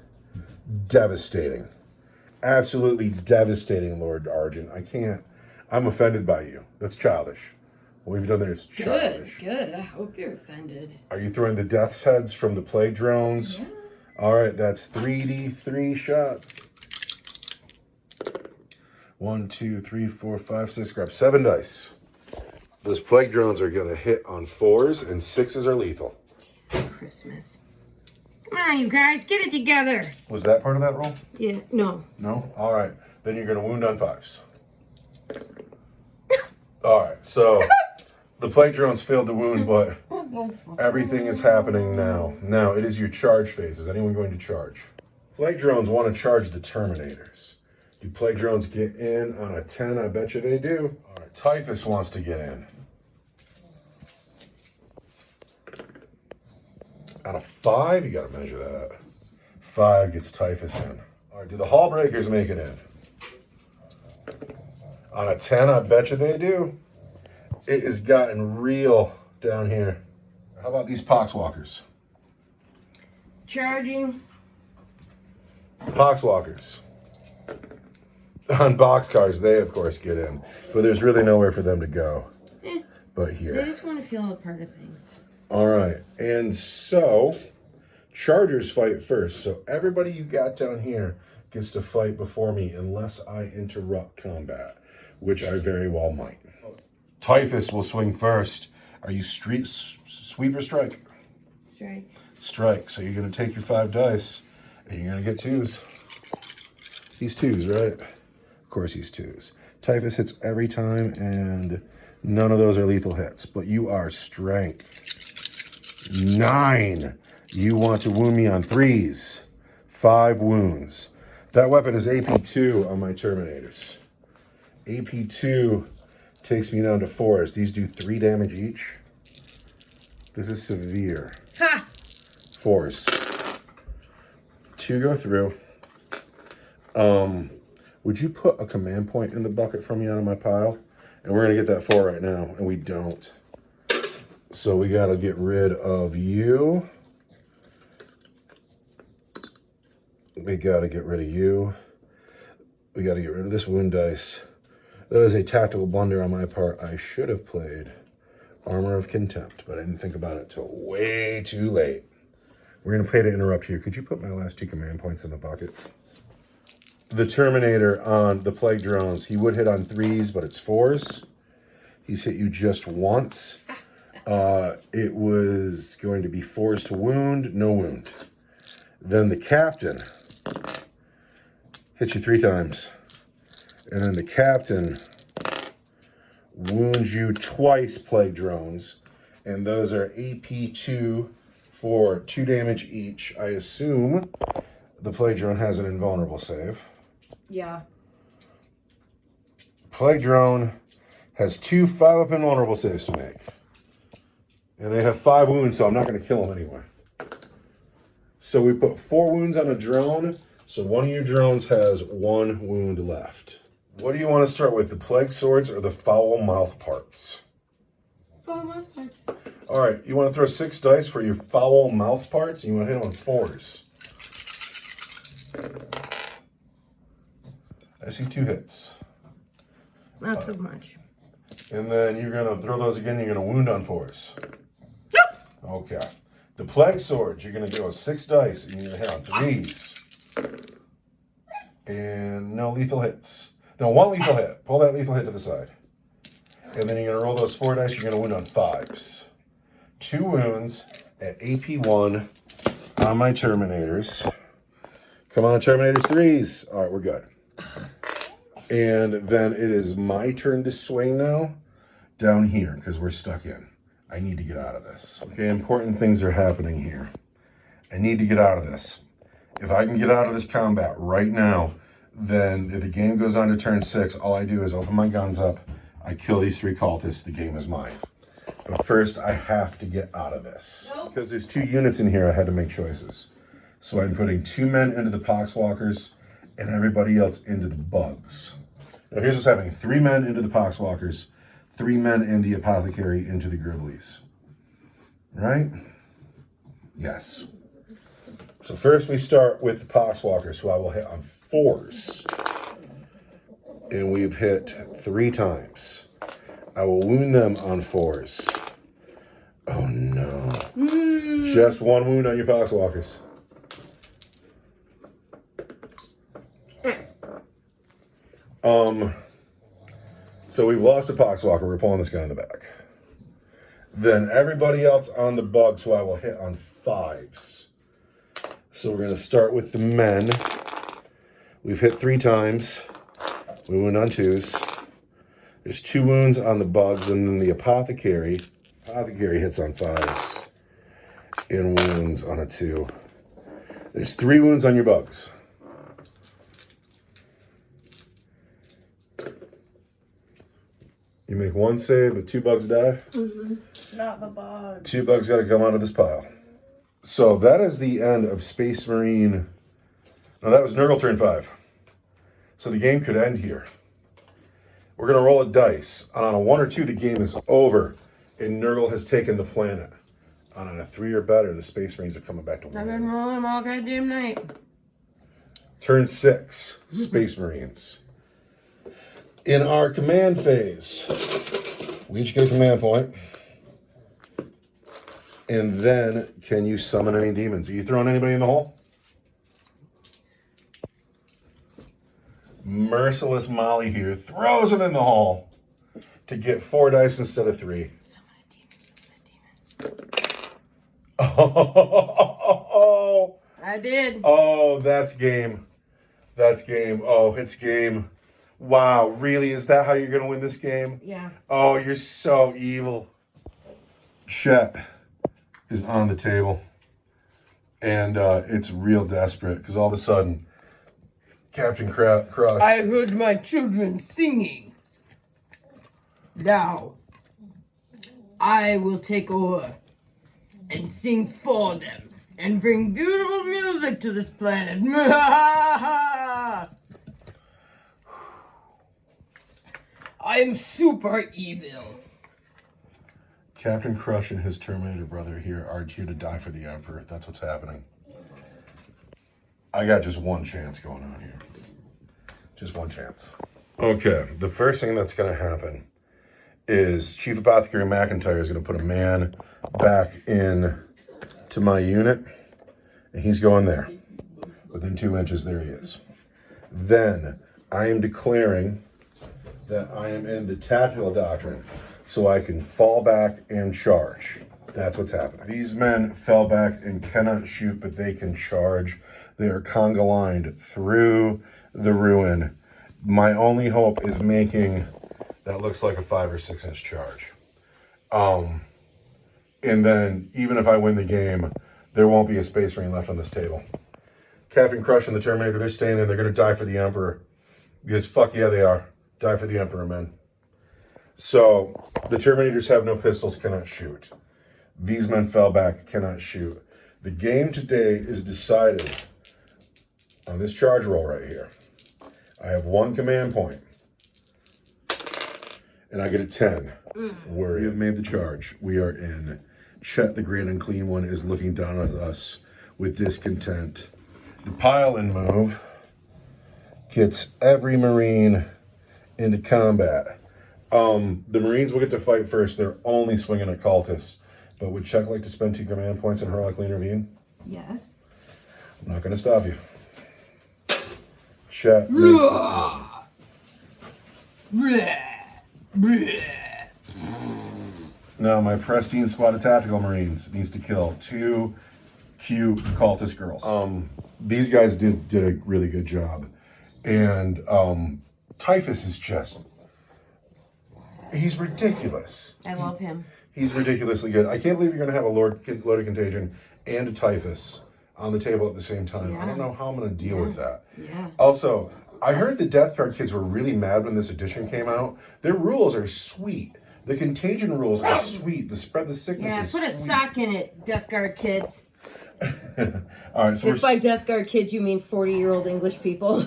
Devastating. Absolutely devastating, Lord Argent. I can't. I'm offended by you. That's childish. What we've done there is childish. Good. I hope you're offended. Are you throwing the death's heads from the plague drones? Yeah. All right, that's 3d3 shots. 1, 2, 3, 4, 5, 6. Grab 7 dice. Those plague drones are going to hit on 4s, and 6s are lethal. Jesus Christmas. Come on, you guys, get it together. Was that part of that roll? Yeah, no. No? All right. Then you're going to wound on 5s. All right, so the plague drones failed to wound, but everything is happening now. Now, it is your charge phase. Is anyone going to charge? Plague drones want to charge the Terminators. Do plague drones get in on a 10? I bet you they do. All right, Typhus wants to get in. On a 5, you got to measure that. 5 gets Typhus in. All right, do the Hall Breakers make it in? On a 10, I bet you they do. It has gotten real down here. How about these Poxwalkers? Charging. Poxwalkers. On boxcars, they of course get in. But there's really nowhere for them to go. But They here. just want to feel a part of things. All right. And so, Chargers fight first. So everybody you got down here gets to fight before me unless I interrupt combat, which I very well might. Typhus will swing first. Are you sweep or strike? Strike. Strike. So you're going to take your 5 dice, and you're going to get 2s. He's 2s, right? Of course he's 2s. Typhus hits every time, and none of those are lethal hits. But you are strength. 9. You want to wound me on 3s. 5 wounds. That weapon is AP2 on my Terminators. AP2 takes me down to 4s. These do 3 damage each. This is severe. Ha! 4s. 2 go through. Would you put a command point in the bucket for me out of my pile? And we're going to get that 4 right now, and we don't. So we got to get rid of you. We got to get rid of you. We got to get rid of this wound dice. That was a tactical blunder on my part. I should have played Armor of Contempt, but I didn't think about it till way too late. We're going to pay to interrupt here. Could you put my last 2 command points in the bucket? The Terminator on the plague drones, he would hit on 3s, but it's 4s. He's hit you just once. It was going to be 4s to wound, no wound. Then the captain hits you 3 times. And then the captain wounds you twice, plague drones. And those are AP2 for 2 damage each. I assume the plague drone has an invulnerable save. Yeah. Plague drone has 2 5-up invulnerable saves to make. And they have 5 wounds, so I'm not going to kill them anyway. So we put 4 wounds on a drone. So one of your drones has 1 wound left. What do you want to start with, the plague swords or the foul mouth parts? Foul mouth parts. All right, you want to throw 6 dice for your foul mouth parts, and you want to hit them on 4s. I see 2 hits. Not so much. And then you're going to throw those again, you're going to wound on 4s. Okay. The plague swords, you're going to go 6 dice, and you're going to hit on 3s. And no lethal hits. No, 1 lethal hit. Pull that lethal hit to the side. And then you're going to roll those 4 dice. You're going to wound on 5s. 2 wounds at AP1 on my Terminators. Come on, Terminators 3s. All right, we're good. And then it is my turn to swing now. Down here, because we're stuck in. I need to get out of this. Okay, important things are happening here. I need to get out of this. If I can get out of this combat right now, then if the game goes on to turn 6, all I do is open my guns up, I kill these 3 cultists, the game is mine. But first, I have to get out of this. Nope. Because there's 2 units in here, I had to make choices. So I'm putting 2 men into the Poxwalkers and everybody else into the bugs. Now here's what's happening. 3 men into the Poxwalkers, 3 men in the Apothecary into the Gribblies. Right? Yes. So first we start with the Poxwalkers, who I will hit on 4s. And we've hit 3 times. I will wound them on 4s. Oh no. Just 1 wound on your Poxwalkers. So we've lost a Poxwalker. We're pulling this guy in the back. Then everybody else on the bugs, who I will hit on 5s. So we're going to start with the men. We've hit 3 times. We wound on 2s. There's 2 wounds on the bugs, and then the Apothecary. Apothecary hits on 5s. And wounds on a 2. There's 3 wounds on your bugs. You make 1 save, but 2 bugs die? Not the bugs. 2 bugs got to come out of this pile. So that is the end of Space Marine. No, that was Nurgle turn 5. So the game could end here. We're going to roll a dice. On a 1 or 2, the game is over. And Nurgle has taken the planet. On a 3 or better, the Space Marines are coming back to I've been win. rolling all goddamn night. Turn 6, Space Marines. In our command phase, we each get a command point. And then, can you summon any demons? Are you throwing anybody in the hole? Merciless Molly here throws them in the hole to get 4 dice instead of 3. Summon a demon. Oh, I did. oh, that's game. That's game. Oh, it's game. Wow, really? Is that how you're going to win this game? Yeah. Oh, you're so evil. Chet is on the table. And it's real desperate because all of a sudden, Captain Crush. I heard my children singing. Now, I will take over and sing for them and bring beautiful music to this planet. I am super evil. Captain Crush and his Terminator brother here are here to die for the Emperor. That's what's happening. I got just 1 chance going on here. Just 1 chance. Okay, the first thing that's going to happen is Chief Apothecary McIntyre is going to put a man back in to my unit, and he's going there. Within 2 inches, there he is. Then I am declaring that I am in the tactical doctrine, so I can fall back and charge. That's what's happening. These men fell back and cannot shoot, but they can charge. They are conga lined through the ruin. My only hope is making that looks like a 5 or 6 inch charge. And then even if I win the game, there won't be a Space Marine left on this table. Captain Crush and the Terminator, they're staying in. They're going to die for the Emperor. Because fuck yeah, they are. Die for the Emperor, men. So the Terminators have no pistols, cannot shoot. These men fell back, cannot shoot. The game today is decided on this charge roll right here. I have 1 command point. And I get a 10. We have made the charge. We are in. Chet, the Great Unclean One, is looking down at us with discontent. The pile-in move gets every Marine into combat. The Marines will get to fight first. They're only swinging at cultists. But would Chuck like to spend 2 command points and heroically intervene? Yes. I'm not going to stop you. Chet makes Now my pristine squad of tactical Marines needs to kill 2 cute cultist girls. These guys did a really good job. And Typhus is just, he's ridiculous. I love him. He's ridiculously good. I can't believe you're going to have a loaded contagion and a Typhus on the table at the same time. Yeah. I don't know how I'm going to deal with that. Yeah. Also, I heard the Death Card kids were really mad when this edition came out. Their rules are sweet, The contagion rules are sweet. The spread the sickness Yeah, is put a sweet. sock in it, Death Guard kids. All right, so If by Death Guard kids you mean 40-year-old English people.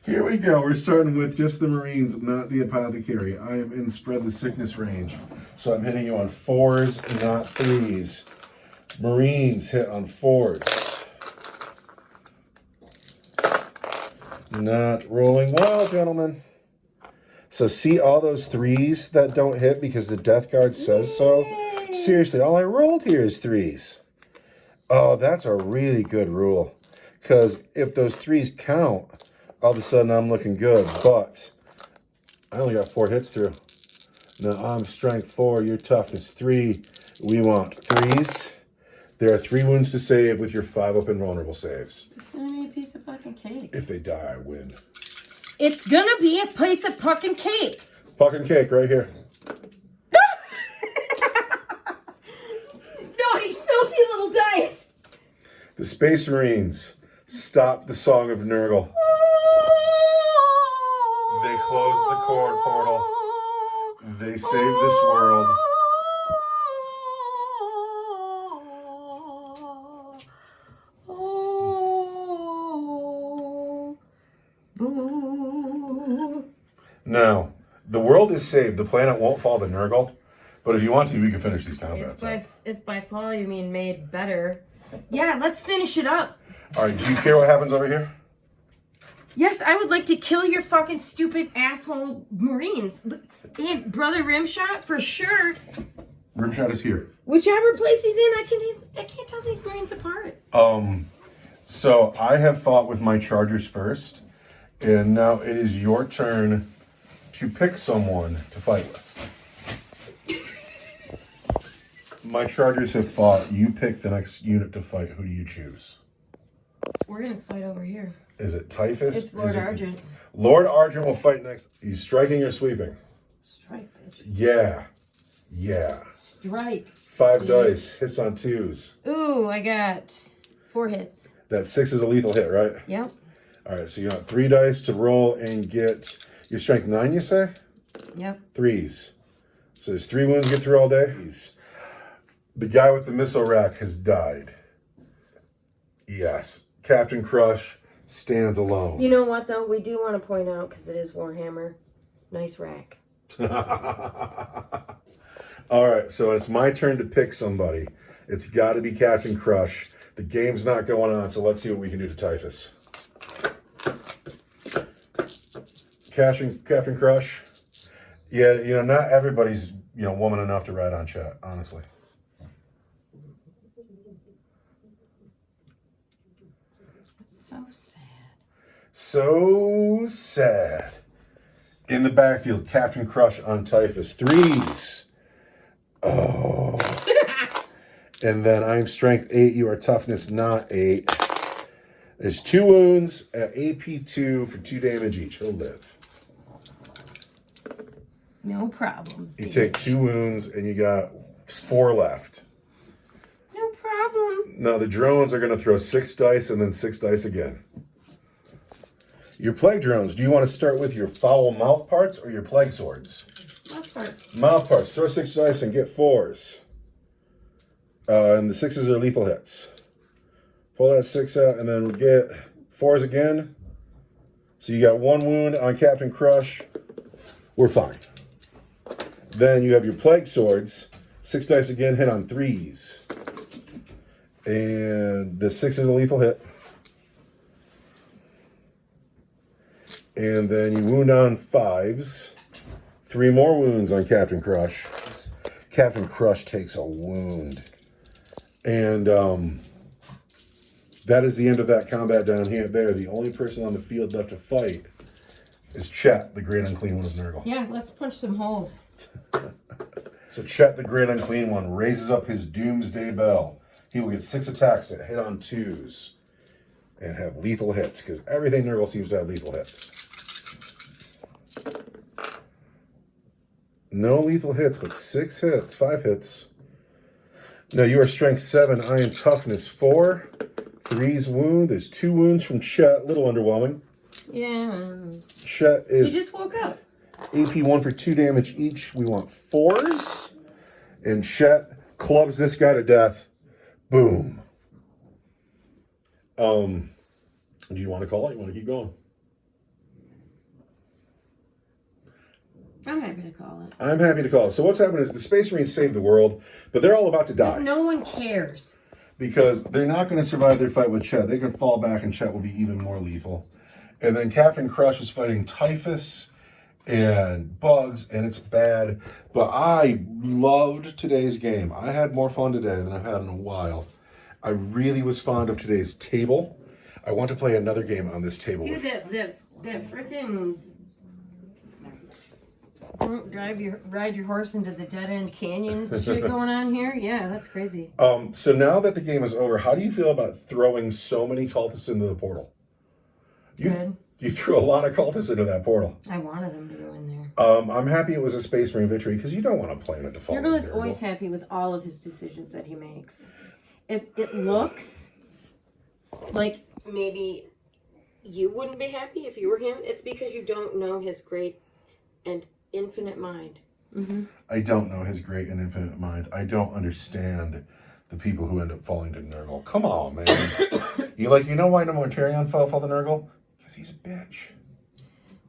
here we go. We're starting with just the Marines, not the apothecary. I am in spread the sickness range. So I'm hitting you on 4s, not 3s. Marines hit on 4s. Not rolling well, gentlemen. So see all those 3s that don't hit because the Death Guard says so? Seriously, all I rolled here is 3s. Oh, that's a really good rule. Because if those 3s count, all of a sudden I'm looking good. But I only got 4 hits through. Now I'm strength 4, your toughness 3. We want 3s. There are 3 wounds to save with your 5 up and vulnerable saves. It's gonna be a piece of fucking cake. If they die, I win. It's gonna be a piece of fucking cake. Fucking cake right here. Naughty, filthy little dice. The Space Marines stop the Song of Nurgle. They closed the cord portal. They saved this world. Now, the world is saved. The planet won't fall to Nurgle. But if you want to, we can finish these combats. If by fall you mean made better. Yeah, let's finish it up. All right, do you care what happens over here? Yes, I would like to kill your fucking stupid asshole Marines. And Brother Rimshot, for sure. Rimshot is here. Whichever place he's in, I can't tell these Marines apart. So I have fought with my Chargers first. And now it is your turn to pick someone to fight with. My Chargers have fought. You pick the next unit to fight. Who do you choose? We're gonna fight over here. Is it Typhus? It's Lord Argent. Lord Argent will fight next. He's striking or sweeping? Strike, bitch. Yeah. Yeah. Strike. 5 dice. Hits on 2s. Ooh, I got 4 hits. That 6 is a lethal hit, right? Yep. All right, so you got 3 dice to roll and get your strength 9, you say? Yep. 3s. So there's 3 wounds to get through all day. The guy with the missile rack has died. Yes. Captain Crush stands alone. You know what, though? We do want to point out, because it is Warhammer, nice rack. All right, so it's my turn to pick somebody. It's got to be Captain Crush. The game's not going on, so let's see what we can do to Typhus. Captain Crush. Yeah, not everybody's, woman enough to ride on chat, honestly. So sad. So sad. In the backfield, Captain Crush on Typhus. 3s. Oh. And then I'm strength 8. You are toughness not 8. There's 2 wounds at AP 2 for 2 damage each. He'll live. No problem. You take 2 wounds and you got 4 left. No problem. Now the drones are going to throw 6 dice and then 6 dice again. Your plague drones, do you want to start with your foul mouth parts or your plague swords? Mouth parts. Mouth parts. Throw 6 dice and get 4s. And the 6s are lethal hits. Pull that 6 out and then get 4s again. So you got 1 wound on Captain Crush. We're fine. Then you have your plague swords. 6 dice again, hit on 3s. And the 6 is a lethal hit. And then you wound on 5s. 3 more wounds on Captain Crush. Captain Crush takes a wound. And that is the end of that combat down here. There, the only person on the field left to fight is Chet, the Great Unclean One of Nurgle. Yeah, let's punch some holes. So Chet, the Great Unclean One, raises up his Doomsday Bell. He will get 6 attacks that hit on 2s and have lethal hits, because everything Nurgle seems to have lethal hits. No lethal hits, but 6 hits, 5 hits. Now you are strength 7, I am toughness 4. 3's wound. There's 2 wounds from Chet. A little underwhelming. Yeah. Chet He is just woke up. AP 1 for 2 damage each. We want 4s. And Chet clubs this guy to death. Boom. Do you want to call it? You want to keep going? I'm happy to call it. I'm happy to call it. So what's happened is the Space Marines saved the world, but they're all about to die. No one cares. Because they're not going to survive their fight with Chet. They can fall back and Chet will be even more lethal. And then Captain Crush is fighting typhus and bugs, and it's bad. But I loved today's game. I had more fun today than I've had in a while. I really was fond of today's table. I want to play another game on this table. Yeah, that freaking don't ride your horse into the dead end canyons shit going on here. Yeah, that's crazy. So now that the game is over, how do you feel about throwing so many cultists into the portal? Good. You threw a lot of cultists into that portal. I wanted them to go in there. I'm happy it was a Space Marine victory because you don't want to play him at default. Nurgle is always happy with all of his decisions that he makes. If it looks like maybe you wouldn't be happy if you were him, it's because you don't know his great and infinite mind. Mm-hmm. I don't know his great and infinite mind. I don't understand the people who end up falling to Nurgle. Come on, man. You know why no Mortarion fell for the Nurgle? Because he's a bitch.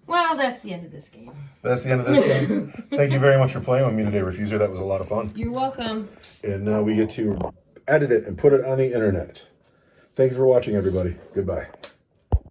Well, that's the end of this game. That's the end of this game. Thank you very much for playing with me today, Refuser. That was a lot of fun. You're welcome. And now we get to edit it and put it on the internet. Thank you for watching, everybody. Goodbye.